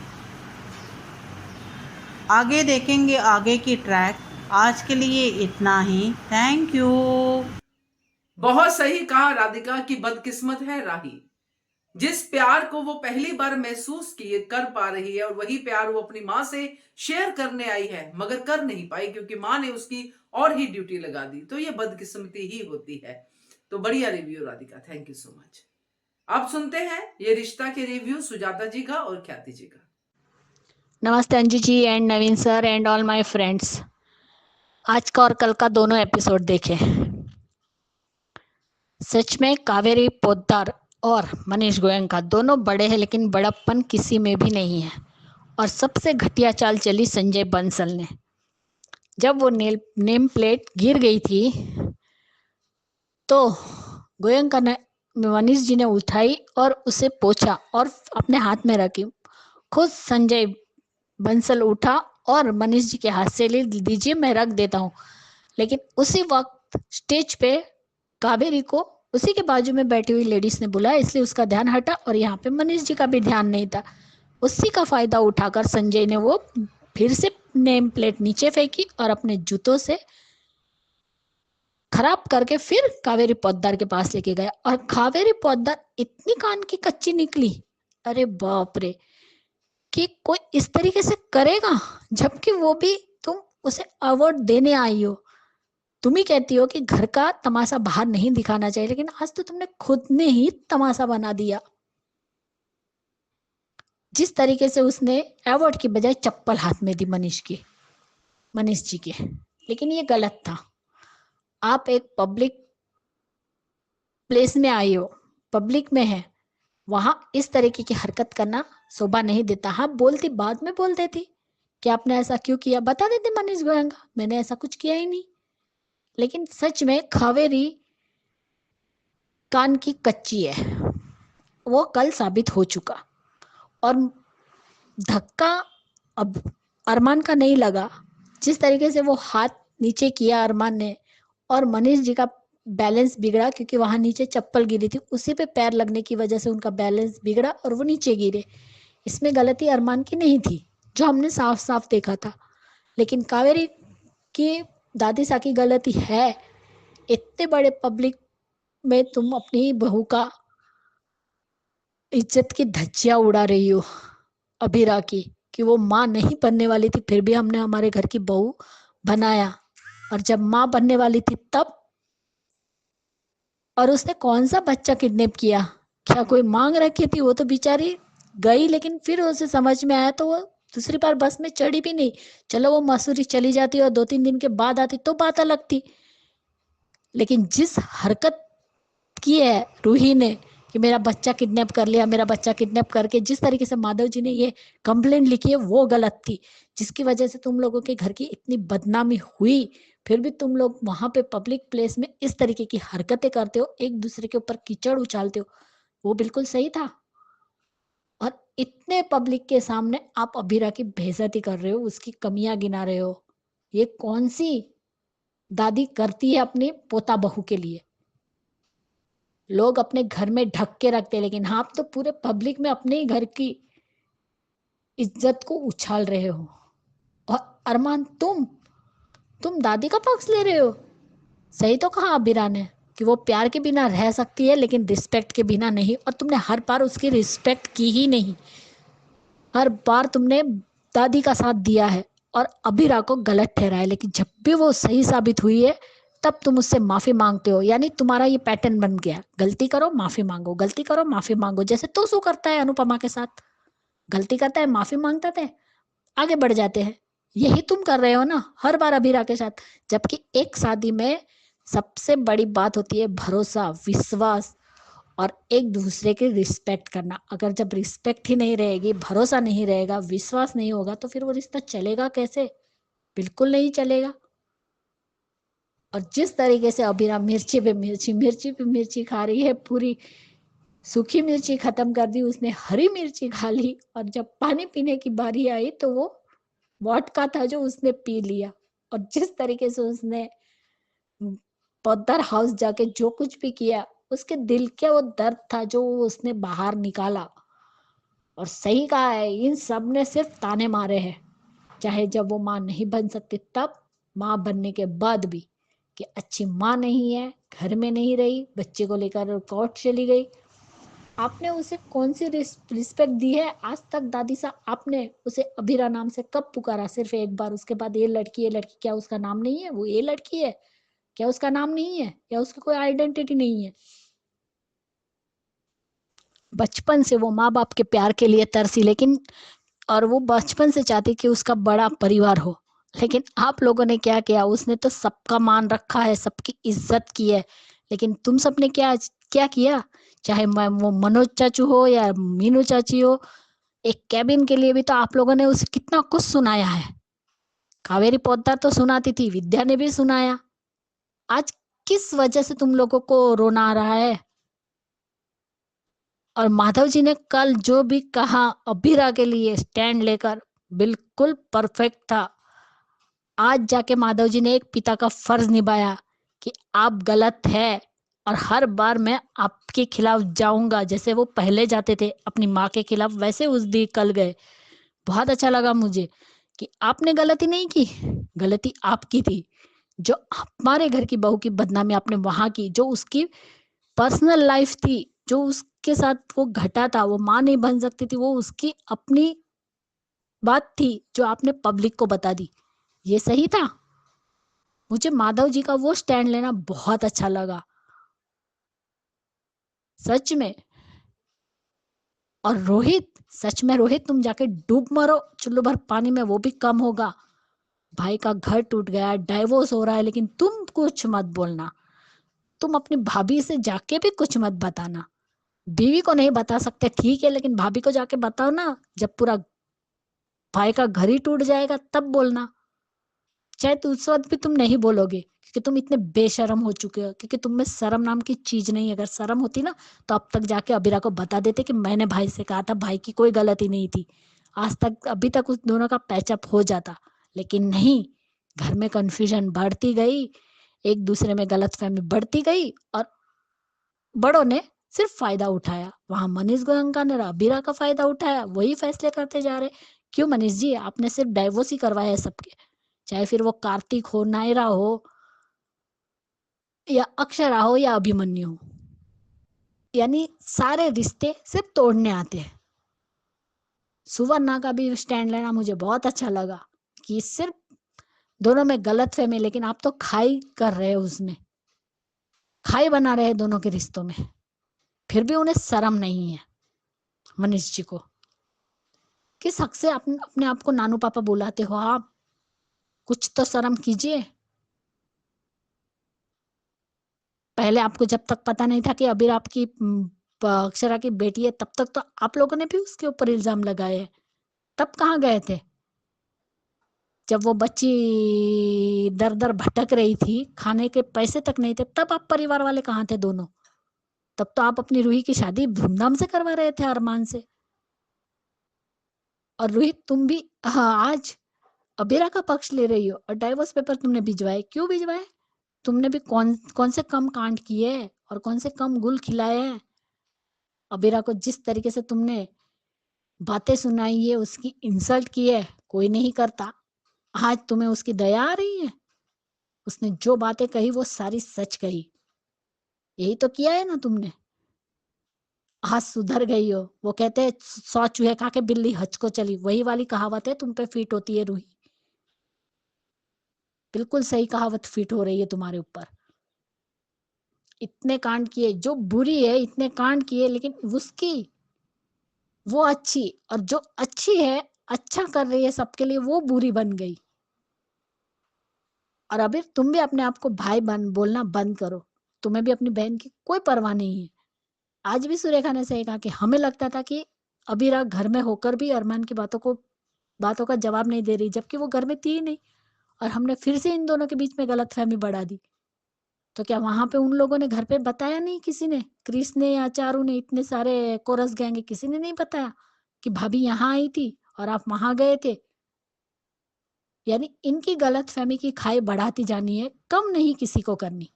आगे देखेंगे आगे की ट्रैक। आज के लिए इतना ही। Thank you. बहुत सही कहा राधिका की बदकिस्मत है राही। जिस प्यार को वो पहली बार महसूस कर पा रही है और वही प्यार वो अपनी माँ से शेयर करने आई है, मगर कर नहीं पाई क्योंकि माँ ने उसकी और ही ड्यूटी लगा दी। तो ये बदकिस्मती ही होती है। तो बढ़िया review Radhika, thank you so much. अब सुनते हैं ये रिश्ता के रिव्यू सुजाता जी का और ख्याति जी का। नमस्ते Anju ji and Naveen sir and all my friends. आज का और कल का दोनों एपिसोड देखे। सच में कावेरी पोद्दार और मनीष गोयनका दोनों बड़े हैं, लेकिन बड़प्पन किसी में भी नहीं है। और सबसे घटिया चाल चली संजय बंसल ने। जब वो नेम प्लेट गिर गई थी तो गोयनका ने मनीष जी ने उठाई और उसे पोंछा और अपने हाथ में रखी। खुद संजय बंसल उठा और मनीष जी के हाथ से ले दीजिए, मैं रख देता हूँ। लेकिन उसी वक्त स्टेज पे कावेरी को उसी के बाजू में बैठी हुई लेडीज ने बुलाया, इसलिए उसका ध्यान हटा और यहाँ पे मनीष जी का भी ध्यान नहीं था। उसी का फायदा उठाकर संजय ने वो फिर से नेम प्लेट नीचे फेंकी और अपने जूतों से खराब करके फिर कावेरी पोद्दार के पास लेके गया। और कावेरी पोद्दार इतनी कान की कच्ची निकली, अरे बाप रे, कि कोई इस तरीके से करेगा, जबकि वो भी तुम उसे अवार्ड देने आई हो। तुम ही कहती हो कि घर का तमाशा बाहर नहीं दिखाना चाहिए, लेकिन आज तो तुमने खुद ने ही तमाशा बना दिया। जिस तरीके से उसने अवार्ड की बजाय चप्पल हाथ में दी मनीष जी के, लेकिन ये गलत था। आप एक पब्लिक प्लेस में आई हो, पब्लिक में है, वहां इस तरीके की हरकत करना शोभा नहीं देता। हाँ, बोलती बाद में बोल देती कि आपने ऐसा क्यों किया, बता देते मनीष गोयनका, मैंने ऐसा कुछ किया ही नहीं। लेकिन सच में कावेरी कान की कच्ची है, वो कल साबित हो चुका। और धक्का अब अरमान का नहीं लगा। जिस तरीके से वो हाथ नीचे किया अरमान ने और मनीष जी का बैलेंस बिगड़ा, क्योंकि वहां नीचे चप्पल गिरी थी, उसी पे पैर लगने की वजह से उनका बैलेंस बिगड़ा और वो नीचे गिरे। इसमें गलती अरमान की नहीं थी, जो हमने साफ साफ देखा था। लेकिन कावेरी की दादी सा की गलती है। इतने बड़े पब्लिक में तुम अपनी बहू का इज्जत की धज्जियां उड़ा रही हो अभिरा की, कि वो माँ नहीं बनने वाली थी, फिर भी हमने हमारे घर की बहू बनाया। और जब माँ बनने वाली थी तब, और उसने कौन सा बच्चा किडनैप किया, क्या कोई मांग रखी थी? वो तो बेचारी गई, लेकिन फिर उसे समझ में आया तो वो दूसरी बार बस में चढ़ी भी नहीं। चलो वो मसूरी चली जाती और 2-3 दिन के बाद आती तो बात अलग थी। लेकिन जिस हरकत की है रूही ने कि मेरा बच्चा किडनैप कर लिया, मेरा बच्चा किडनैप करके, जिस तरीके से माधव जी ने ये कंप्लेंट लिखी है वो गलत थी, जिसकी वजह से तुम लोगों के घर की इतनी बदनामी हुई। फिर भी तुम लोग वहां पे पब्लिक प्लेस में इस तरीके की हरकतें करते हो, एक दूसरे के ऊपर कीचड़ उछालते हो, वो बिल्कुल सही था। और इतने पब्लिक के सामने आप अभिरा की बेइज्जती कर रहे हो, उसकी कमियां गिना रहे हो। ये कौन सी दादी करती है अपने पोता बहू के लिए? लोग अपने घर में ढक के रखते हैं, लेकिन आप तो पूरे पब्लिक में अपने ही घर की इज्जत को उछाल रहे हो। और अरमान तुम दादी का पक्ष ले रहे हो। सही तो कहा अबीरा ने कि वो प्यार के बिना रह सकती है लेकिन रिस्पेक्ट के बिना नहीं, और तुमने हर बार उसकी रिस्पेक्ट की ही नहीं। हर बार तुमने दादी का साथ दिया है और अबीरा को गलत ठहराया, लेकिन जब भी वो सही साबित हुई है तब तुम उससे माफी मांगते हो। यानी तुम्हारा ये पैटर्न बन गया, गलती करो माफी मांगो, गलती करो माफी मांगो। जैसे तो करता है अनुपमा के साथ, गलती करता है माफी मांगता थे, आगे बढ़ जाते हैं। यही तुम कर रहे हो ना हर बार अबीरा के साथ। जबकि एक शादी में सबसे बड़ी बात होती है भरोसा, विश्वास और एक दूसरे की रिस्पेक्ट करना। अगर जब रिस्पेक्ट ही नहीं रहेगी, भरोसा नहीं रहेगा, विश्वास नहीं होगा, तो फिर वो रिश्ता चलेगा कैसे? बिल्कुल नहीं चलेगा। और जिस तरीके से अबीरा मिर्ची पे मिर्ची, मिर्ची पे मिर्ची खा रही है, पूरी सूखी मिर्ची खत्म कर दी उसने, हरी मिर्ची खा ली, और जब पानी पीने की बारी आई तो वो वोडका था जो उसने पी लिया। और जिस तरीके से उसने पद्दर हाउस जाके जो कुछ भी किया, उसके दिल के वो दर्द था जो उसने बाहर निकाला। और सही कहा है, इन सब ने सिर्फ ताने मारे हैं, चाहे जब वो माँ नहीं बन सकती तब, माँ बनने के बाद भी, कि अच्छी माँ नहीं है, घर में नहीं रही, बच्चे को लेकर कोर्ट चली गई। आपने उसे कौन सी रिस्पेक्ट दी है आज तक? दादी साहब, आपने उसे अबीरा नाम से कब पुकारा? सिर्फ एक बार। उसके बाद ये लड़की क्या उसका नाम नहीं है? वो ये लड़की है क्या उसका नाम नहीं है? या उसकी कोई आइडेंटिटी नहीं है? बचपन से वो माँ बाप के प्यार के लिए तरसी, लेकिन और वो बचपन से चाहती कि उसका बड़ा परिवार हो। लेकिन आप लोगों ने क्या किया? उसने तो सबका मान रखा है, सबकी इज्जत की है, लेकिन तुम सबने क्या क्या किया? चाहे वो मनोज चाचू हो या मीनू चाची हो, एक कैबिन के लिए भी तो आप लोगों ने उसे कितना कुछ सुनाया है। कावेरी पोद्दार तो सुनाती थी, विद्या ने भी सुनाया। आज किस वजह से तुम लोगों को रोना आ रहा है? और माधव जी ने कल जो भी कहा अबीरा के लिए स्टैंड लेकर, बिल्कुल परफेक्ट था। आज जाके माधव जी ने एक पिता का फर्ज निभाया कि आप गलत है और हर बार मैं आपके खिलाफ जाऊंगा। जैसे वो पहले जाते थे अपनी माँ के खिलाफ, वैसे उस दिन कल गए। बहुत अच्छा लगा मुझे कि आपने गलती नहीं की, गलती आपकी थी। जो हमारे घर की बहू की बदनामी आपने वहां की, जो उसकी पर्सनल लाइफ थी, जो उसके साथ वो घटा था, वो माँ नहीं बन सकती थी, वो उसकी अपनी बात थी जो आपने पब्लिक को बता दी। ये सही था। मुझे माधव जी का वो स्टैंड लेना बहुत अच्छा लगा, सच में। और रोहित, सच में रोहित, तुम जाके डूब मरो चुल्लू भर पानी में, वो भी कम होगा। भाई का घर टूट गया, डाइवोर्स हो रहा है, लेकिन तुम कुछ मत बोलना। तुम अपनी भाभी से जाके भी कुछ मत बताना। बीवी को नहीं बता सकते ठीक है, लेकिन भाभी को जाके बताओ ना। जब पूरा भाई का घर ही टूट जाएगा तब बोलना। चाहे तो उस वक्त भी तुम नहीं बोलोगे क्योंकि तुम इतने बेशरम हो चुके हो, क्योंकि तुम में शर्म नाम की चीज नहीं है। अगर शर्म होती ना तो अब तक जाके अबीरा को बता देते कि मैंने भाई से कहा था, भाई की कोई गलती नहीं थी। आज तक अभी तक उस दोनों का पैचअप हो जाता, लेकिन नहीं। घर में कंफ्यूजन बढ़ती गई, एक दूसरे में गलतफहमी बढ़ती गई, और बड़ों ने सिर्फ फायदा उठाया। वहां मनीष गोयनका ने अबीरा का फायदा उठाया, वही फैसले करते जा रहे। क्यों मनीष जी, आपने सिर्फ डाइवोर्स ही करवाया है सबके, चाहे फिर वो कार्तिक हो, नायरा हो, या अक्षरा हो, या अभिमन्यु हो। यानी सारे रिश्ते सिर्फ तोड़ने आते हैं। सुवर्णा का भी स्टैंड लेना मुझे बहुत अच्छा लगा कि सिर्फ दोनों में गलत फहमी, लेकिन आप तो खाई कर रहे हो, उसमें खाई बना रहे हैं दोनों के रिश्तों में। फिर भी उन्हें शर्म नहीं है मनीष जी को। किस हक से अपने आप को नानू पापा बुलाते हो आप? कुछ तो शर्म कीजिए। पहले आपको जब तक पता नहीं था कि अबीर आपकी अक्षरा की बेटी है, तब तक तो आप लोगों ने भी उसके ऊपर इल्जाम लगाए। तब कहाँ गए थे? जब वो बच्ची दर दर भटक रही थी, खाने के पैसे तक नहीं थे, तब आप परिवार वाले कहाँ थे दोनों? तब तो आप अपनी रूही की शादी धूमधाम से करवा रहे थे अरमान से। और रोहित, तुम भी आज अबीरा का पक्ष ले रही हो और डाइवोर्स पेपर तुमने भिजवाए। क्यों भिजवाए? तुमने भी कौन से कम कांड किए और कौन से कम गुल खिलाए हैं? अबीरा को जिस तरीके से तुमने बातें सुनाई है, उसकी इंसल्ट की है, कोई नहीं करता। आज तुम्हें उसकी दया आ रही है? उसने जो बातें कही वो सारी सच कही। यही तो किया है ना तुमने। आज सुधर गई हो। वो कहते हैं 100 चूहे खा के बिल्ली हज को चली, वही वाली कहावत है तुम पे फिट होती है रूही। बिल्कुल सही कहावत फिट हो रही है तुम्हारे ऊपर। इतने कांड किए, जो बुरी है इतने कांड किए, लेकिन उसकी वो अच्छी, और जो अच्छी है अच्छा कर रही है सबके लिए, वो बुरी बन गई। और अभी तुम भी अपने आप को भाई बन बोलना बंद करो। तुम्हें भी अपनी बहन की कोई परवाह नहीं है। आज भी सुरेखा ने सही कहा कि हमें लगता था कि अबीरा घर में होकर भी अरमान की बातों का जवाब नहीं दे रही, जबकि वो घर में थी ही नहीं। और हमने फिर से इन दोनों के बीच में गलतफहमी बढ़ा दी। तो क्या वहां पे उन लोगों ने घर पे बताया नहीं? किसी ने, क्रिस ने या चारू ने, इतने सारे कोरस गैंग है, किसी ने नहीं बताया कि भाभी यहाँ आई थी और आप वहां गए थे? यानी इनकी गलतफहमी की खाई बढ़ाती जानी है, कम नहीं किसी को करनी।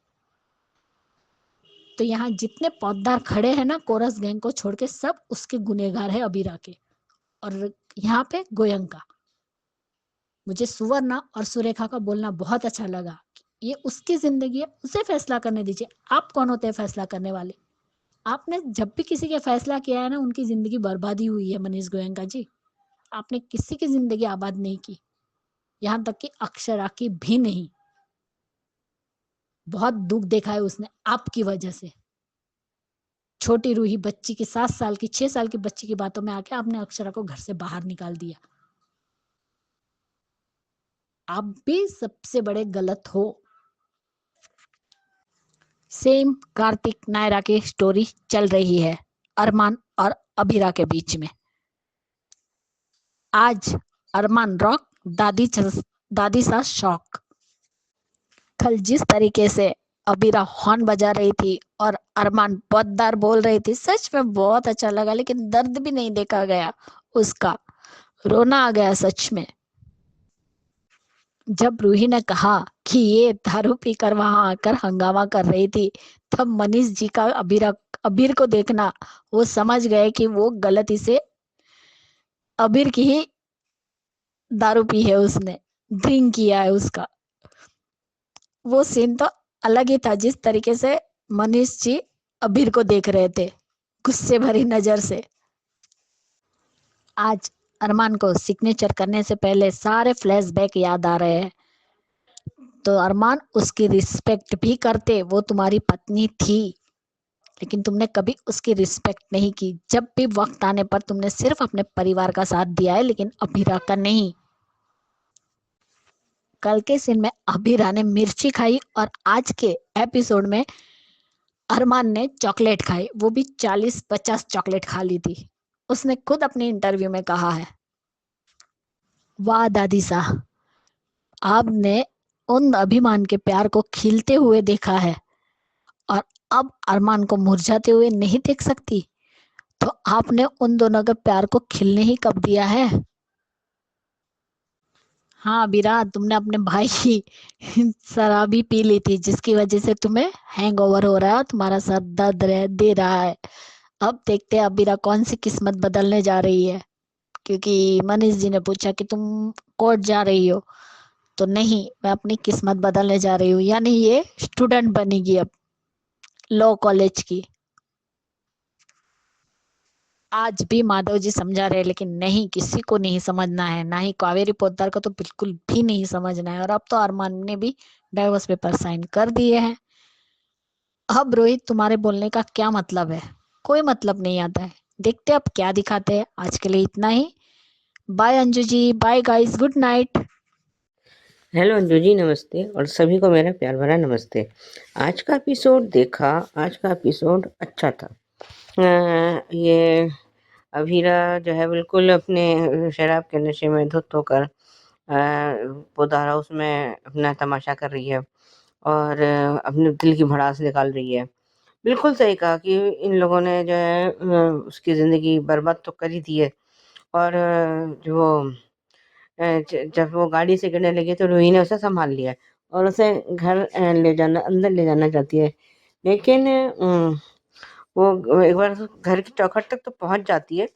तो यहाँ जितने पौधदार खड़े हैं ना कोरस गैंग को छोड़ के, सब उसके गुनेगार है अबीरा के। और यहाँ पे गोयंका, मुझे सुवर्णा और सुरेखा का बोलना बहुत अच्छा लगा। ये उसकी जिंदगी है, उसे फैसला करने दीजिए। आप कौन होते हैं फैसला करने वाले? आपने जब भी किसी का फैसला किया है ना, उनकी जिंदगी बर्बादी हुई है मनीष गोयंका जी। आपने किसी की जिंदगी आबाद नहीं की, यहाँ तक कि अक्षरा की भी नहीं। बहुत दुख देखा है उसने आपकी वजह से। छोटी रूही बच्ची की 7 साल की 6 साल की बच्ची की बातों में आके आपने अक्षरा को घर से बाहर निकाल दिया। आप भी सबसे बड़े गलत हो। सेम कार्तिक नायरा की स्टोरी चल रही है अरमान और अबीरा के बीच में। आज अरमान रॉक, दादी सा शॉक। कल जिस तरीके से अबीरा हॉर्न बजा रही थी और अरमान पददार बोल रही थी, सच में बहुत अच्छा लगा, लेकिन दर्द भी नहीं देखा गया उसका। रोना आ गया सच में। जब रूही ने कहा कि ये दारू पीकर वहां आकर हंगामा कर रही थी, तब मनीष जी का अबीर को देखना, वो समझ गए कि वो गलती से अबीर की ही दारू पी है, उसने ड्रिंक किया है उसका। वो सीन तो अलग ही था, जिस तरीके से मनीष जी अबीर को देख रहे थे गुस्से भरी नजर से। आज अरमान को सिग्नेचर करने से पहले सारे फ्लैशबैक याद आ रहे हैं। तो अरमान, उसकी रिस्पेक्ट भी करते, वो तुम्हारी पत्नी थी, लेकिन तुमने कभी उसकी रिस्पेक्ट नहीं की। जब भी वक्त आने पर तुमने सिर्फ अपने परिवार का साथ दिया है, लेकिन अबीरा का नहीं। कल के सीन में अबीरा ने मिर्ची खाई और आज के एपिसोड में अरमान ने चॉकलेट खाई, वो भी 40-50 चॉकलेट खा ली थी। उसने खुद अपने इंटरव्यू में कहा है, वाह दादी साहब, आपने उन अभिमान के प्यार को खिलते हुए देखा है और अब अरमान को मुरझाते हुए नहीं देख सकती। तो आपने उन दोनों के प्यार को खिलने ही कब दिया है? हाँ बीरा, तुमने अपने भाई की शराब ही पी ली थी, जिसकी वजह से तुम्हें हैंगओवर हो रहा है, तुम्हारा सर दर्द दे रहा है। अब देखते हैं अबीरा कौन सी किस्मत बदलने जा रही है। क्योंकि मनीष जी ने पूछा कि तुम कोर्ट जा रही हो, तो नहीं, मैं अपनी किस्मत बदलने जा रही हूँ, यानी ये स्टूडेंट बनेगी अब लॉ कॉलेज की। आज भी माधव जी समझा रहे, लेकिन नहीं, किसी को नहीं समझना है, ना ही कावेरी पोद्दार को तो बिल्कुल भी नहीं समझना है। और अब तो अरमान ने भी डाइवोर्स पेपर साइन कर दिए हैं। अब रोहित, तुम्हारे बोलने का क्या मतलब है? कोई मतलब नहीं आता है। देखते अब क्या दिखाते हैं। आज के लिए इतना ही। Bye Anju ji, bye guys, good night. Hello Anju ji, नमस्ते और सभी को मेरा प्यार भरा नमस्ते। आज का एपिसोड देखा, आज का एपिसोड अच्छा था। ये अभीरा जो है बिल्कुल अपने शराब के नशे में धुत होकर पोदार हाउस में अपना तमाशा कर रही है और अपने दिल की भड़ास निकाल रही है। बिल्कुल सही कहा कि इन लोगों ने जो है उसकी ज़िंदगी बर्बाद तो कर ही दी है। और जब वो गाड़ी से गिरने लगी तो रूही ने उसे संभाल लिया और उसे घर अंदर ले जाना चाहती है, लेकिन वो एक बार घर की चौखट तक तो पहुंच जाती है,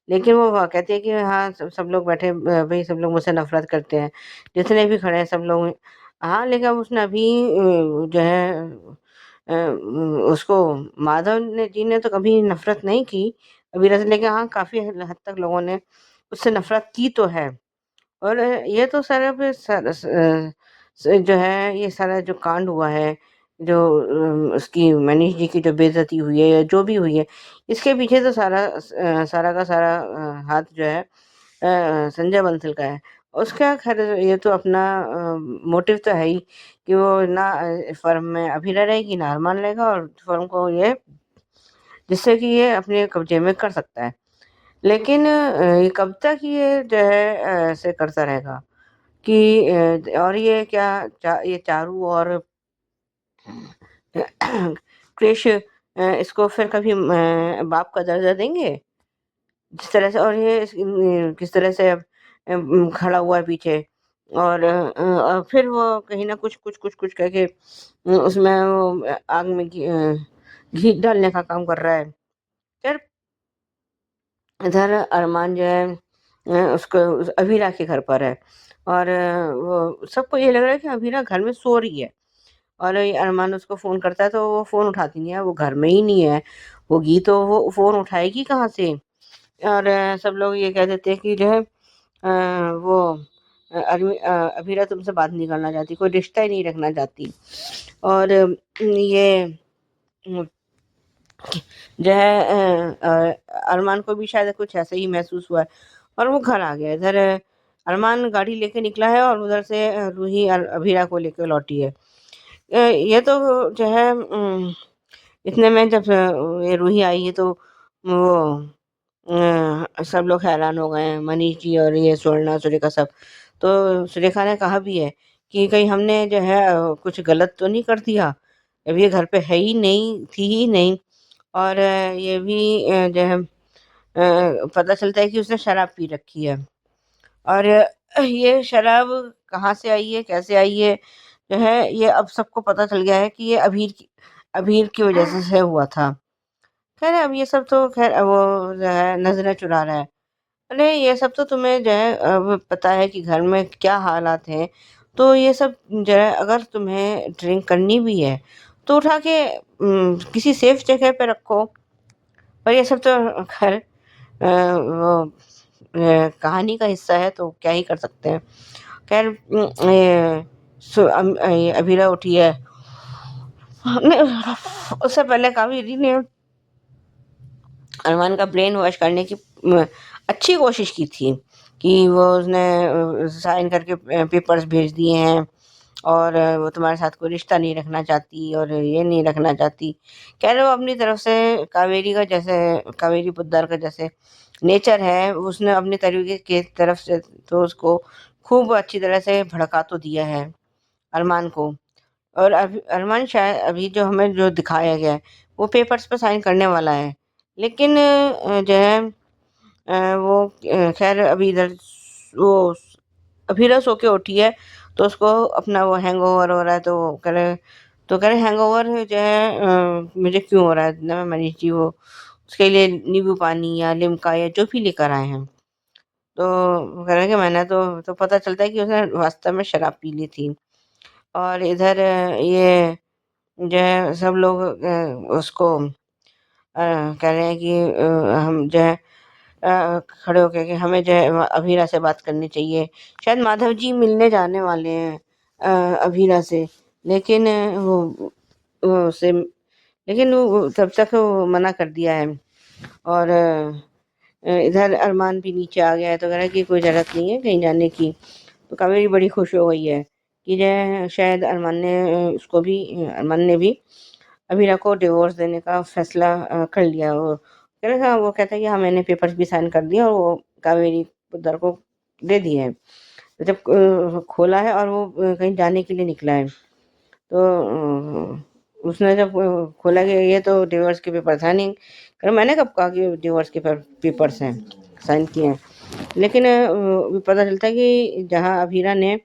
लेकिन वो कहती है कि हाँ, सब लोग बैठे भई सब लोग मुझसे नफ़रत करते हैं, जितने भी खड़े हैं सब लोग। हाँ, लेकिन अब उसने अभी जो है उसको माधव ने जी ने तो कभी नफ़रत नहीं की अवीरा से, लेकिन हाँ, काफ़ी हद तक लोगों ने उससे नफ़रत की तो है। और ये तो सारा फिर जो है ये सारा जो कांड हुआ है, जो उसकी मनीष जी की जो बेइज़्ज़ती हुई है या जो भी हुई है, इसके पीछे तो सारा का सारा हाथ जो है संजय बंसल का है। उसका ख़ैर ये तो अपना मोटिव तो है ही कि वो ना फ़र्म में अभी रहेगी, ना अरमान रहेगा और फ़र्म को ये जिससे कि ये अपने कब्ज़े में कर सकता है। लेकिन ये कब तक ये जो है ऐसे करता रहेगा कि और ये क्या ये चारू और क्रिश इसको फिर कभी बाप का दर्जा देंगे? जिस तरह से और ये किस तरह से खड़ा हुआ है पीछे और फिर वो कहीं न कुछ कह के उसमें वो आग में घी डालने का काम कर रहा है। ख़ैर इधर अरमान जो है उसको अभीरा के घर पर है और वो सबको ये लग रहा है कि अभीरा घर में सो रही है और ये अरमान उसको फ़ोन करता है तो वो फ़ोन उठाती नहीं है, वो घर में ही नहीं है, होगी तो वो फ़ोन उठाएगी कहाँ से? और सब लोग ये कह देते हैं कि जो है वो अभीरा तुमसे बात नहीं करना चाहती, कोई रिश्ता ही नहीं रखना चाहती और ये जो है अरमान को भी शायद कुछ ऐसा ही महसूस हुआ है और वो घर आ गया। इधर अरमान गाड़ी लेके निकला है और उधर से रूही अभीरा को लेके लौटी है। ये तो जो है इतने में जब ये रूही आई है तो वो सब लोग हैरान हो गए हैं, मनीष जी और ये स्वर्णा, सुरेखा सब। तो सुरेखा ने कहा भी है कि कहीं हमने जो है कुछ गलत तो नहीं कर दिया? अब ये घर पे है ही नहीं, थी ही नहीं और ये भी जो है पता चलता है कि उसने शराब पी रखी है और ये शराब कहाँ से आई है, कैसे आई है, जो है ये अब सबको पता चल गया है कि ये अबीर की वजह से हुआ था। ख़ैर अब ये सब तो ख़ैर वो जो है नज़रें चुरा रहा है। अरे ये सब तो तुम्हें जो है अब पता है कि घर में क्या हालात हैं, तो ये सब जो है अगर तुम्हें ड्रिंक करनी भी है, तो उठा के किसी सेफ जगह पे रखो। पर ये सब तो ख़ैर वो कहानी का हिस्सा है तो क्या ही कर सकते हैं। ख़ैर ये ये अबीरा उठी है। नहीं उससे पहले कावेरी ने अरमान का ब्रेन वॉश करने की अच्छी कोशिश की थी कि वो उसने साइन करके पेपर्स भेज दिए हैं और वो तुम्हारे साथ कोई रिश्ता नहीं रखना चाहती और ये नहीं रखना चाहती। ख़ैर वो अपनी तरफ से कावेरी पोद्दार का जैसे नेचर है, उसने अपनी तरीके की तरफ से तो उसको खूब अच्छी तरह से भड़का तो दिया है अरमान को। और अरमान शायद अभी जो हमें जो दिखाया गया है, वो पेपर्स पे साइन करने वाला है। लेकिन जो है वो ख़ैर अभी इधर वो अभीरा सो के उठी है, तो उसको अपना वो हैंगओवर हो रहा है, तो कह रहे हैंगओवर जो है मुझे क्यों हो रहा है? ना मनीष जी वो उसके लिए नींबू पानी या लिम्का या जो भी लेकर आए हैं। तो वो कह रहे हैं कि मैंने तो पता चलता है कि उसने वास्तव में शराब पी ली थी। और इधर ये जो है सब लोग उसको कह रहे हैं कि हम जो है खड़े होके कि हमें जो है अभीरा से बात करनी चाहिए। शायद माधव जी मिलने जाने वाले हैं अभीरा से, लेकिन वो उसे लेकिन वो तब तक वो मना कर दिया है और इधर अरमान भी नीचे आ गया है तो कह रहा है कि कोई ज़रूरत नहीं है कहीं जाने की। तो कावेरी बड़ी खुश हो गई है कि जो है शायद अरमान ने भी अभीरा को डिवोर्स देने का फैसला कर लिया। वो कह रहा था वो कहता है कि हाँ मैंने पेपर्स भी साइन कर दिए और वो कावेरी पोद्दार को दे दिए हैं। तो जब खोला है और वो कहीं जाने के लिए निकला है तो उसने जब खोला कि ये तो डिवोर्स के पेपर था नहीं। कह रहा मैंने कब कहा कि डिवोर्स के पेपर्स हैं, साइन किए हैं। लेकिन पता चलता है कि जहाँ अभीरा ने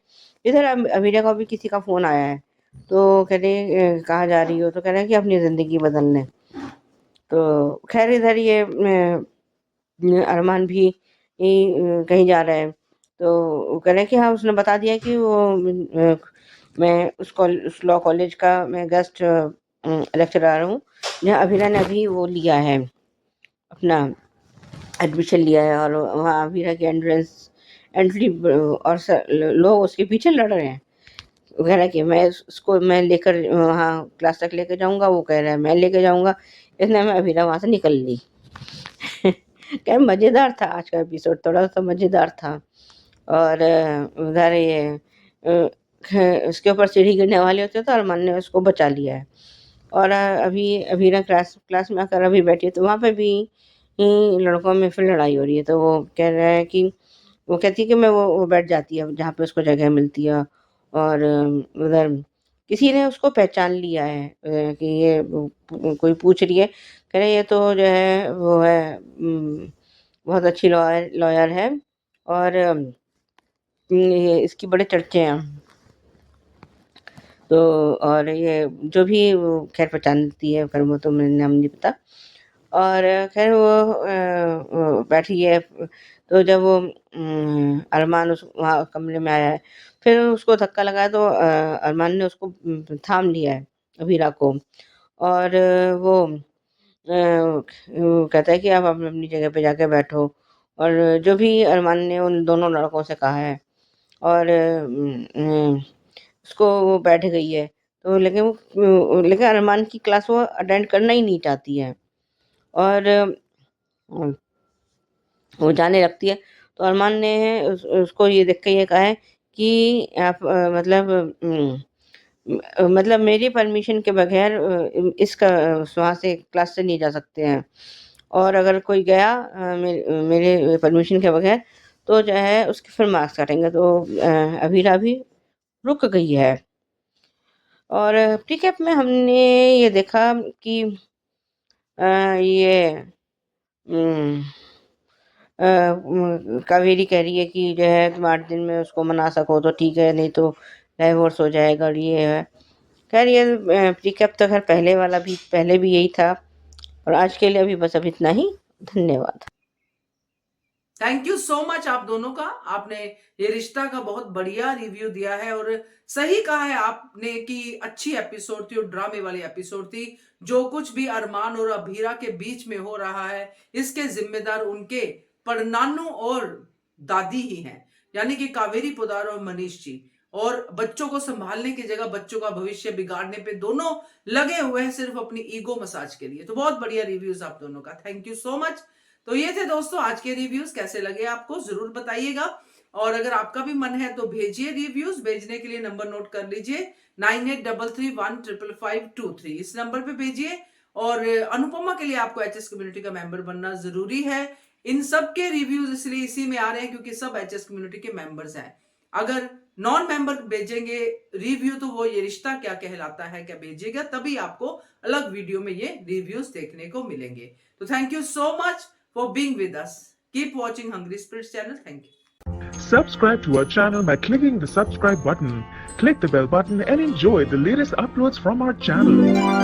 इधर अभीरा का भी किसी का फ़ोन आया है, तो कह रही कहाँ जा रही हो? तो कह रहा है कि अपनी ज़िंदगी बदलने। तो ख़ैर इधर ये अरमान भी कहीं जा रहा है, तो वो कह रहे हैं कि हाँ उसने बता दिया कि वो मैं उस लॉ कॉलेज का मैं गेस्ट लेक्चरर हूँ, जहाँ अभिरा ने अभी वो लिया है, अपना एडमिशन लिया है, और वहाँ अभिरा की एंट्री और लोग उसके पीछे लड़ रहे हैं। वो कह रहा है कि मैं लेकर वहाँ क्लास तक लेके जाऊँगा, वो कह रहा है मैं लेके जाऊँगा, इसलिए मैं अभिरा वहाँ से निकल ली। क्या मज़ेदार था आज का एपिसोड, थोड़ा-सा मज़ेदार था। और उधर ये उसके ऊपर सीढ़ी गिरने वाली होती है, तो अरमान ने उसको बचा लिया है। और अभी अभीरा क्लास में आकर अभी बैठी है, तो वहाँ पे भी लड़कों में फिर लड़ाई हो रही है। तो वो कह रहा है कि वो कहती है कि मैं वो बैठ जाती है जहाँ पे उसको जगह मिलती है, और उधर किसी ने उसको पहचान लिया है कि ये कोई पूछ रही है, कह रहे ये तो जो है वो है बहुत अच्छी लॉयर है, और ये इसकी बड़े चर्चे हैं। तो और ये जो भी वो खैर पहचानती है, खैर वो तो मुझे नाम नहीं पता। और खैर वो बैठी है, तो जब वो अरमान उस वहाँ कमरे में आया है, फिर उसको धक्का लगा, तो अरमान ने उसको थाम लिया है अभीरा को, और वो कहता है कि आप अपनी जगह पे जाके बैठो, और जो भी अरमान ने उन दोनों लड़कों से कहा है, और उसको वो बैठ गई है। तो लेकिन अरमान की क्लास वो अटेंड करना ही नहीं चाहती है, और वो जाने लगती है। तो अरमान ने उसको ये देख के ये कहा है कि आप मतलब मेरी परमिशन के बगैर वहाँ से क्लास से नहीं जा सकते हैं, और अगर कोई गया मेरे परमिशन के बगैर, तो जो है उसके फिर मार्क्स काटेंगे। तो अभीरा भी रुक गई है। और प्रीकैप में हमने ये देखा कि ये कावेरी कह रही है कि जो है तुम 8 दिन में उसको मना सको तो ठीक है, नहीं तो डाइवोर्स हो जाएगा, और ये है। खैर ये प्रीकैप तो खैर पहले भी यही था, और आज के लिए अभी बस अब इतना ही। धन्यवाद। थैंक यू सो मच आप दोनों का। आपने ये रिश्ता का बहुत बढ़िया रिव्यू दिया है, और सही कहा है आपने कि अच्छी एपिसोड थी और ड्रामे वाली एपिसोड थी। जो कुछ भी अरमान और अभीरा के बीच में हो रहा है, इसके जिम्मेदार उनके परनानू और दादी ही हैं, यानी कि कावेरी पोदार और मनीष जी। और बच्चों को संभालने की जगह बच्चों का भविष्य बिगाड़ने पे दोनों लगे हुए हैं, सिर्फ अपनी ईगो मसाज के लिए। तो बहुत बढ़िया रिव्यूज आप दोनों का, थैंक यू सो मच। तो ये थे दोस्तों आज के रिव्यूज, कैसे लगे आपको जरूर बताइएगा। और अगर आपका भी मन है तो भेजिए रिव्यूज। भेजने के लिए नंबर नोट कर लीजिए 9833155523, इस नंबर पे भेजिए। और अनुपमा के लिए आपको एचएस कम्युनिटी का मेंबर बनना जरूरी है। इन सब के रिव्यूज इसलिए इसी में आ रहे हैं क्योंकि सब एचएस कम्युनिटी के मेंबर्स हैं। अगर नॉन मेंबर भेजेंगे रिव्यू, तो वो ये रिश्ता क्या कहलाता है क्या भेजेगा, तभी आपको अलग वीडियो में ये रिव्यूज देखने को मिलेंगे। तो thank you so much for being with us. Keep watching Hungry Spirits channel. Thank you. Subscribe to our channel by clicking the subscribe button. Click the bell button and enjoy the latest uploads from our channel.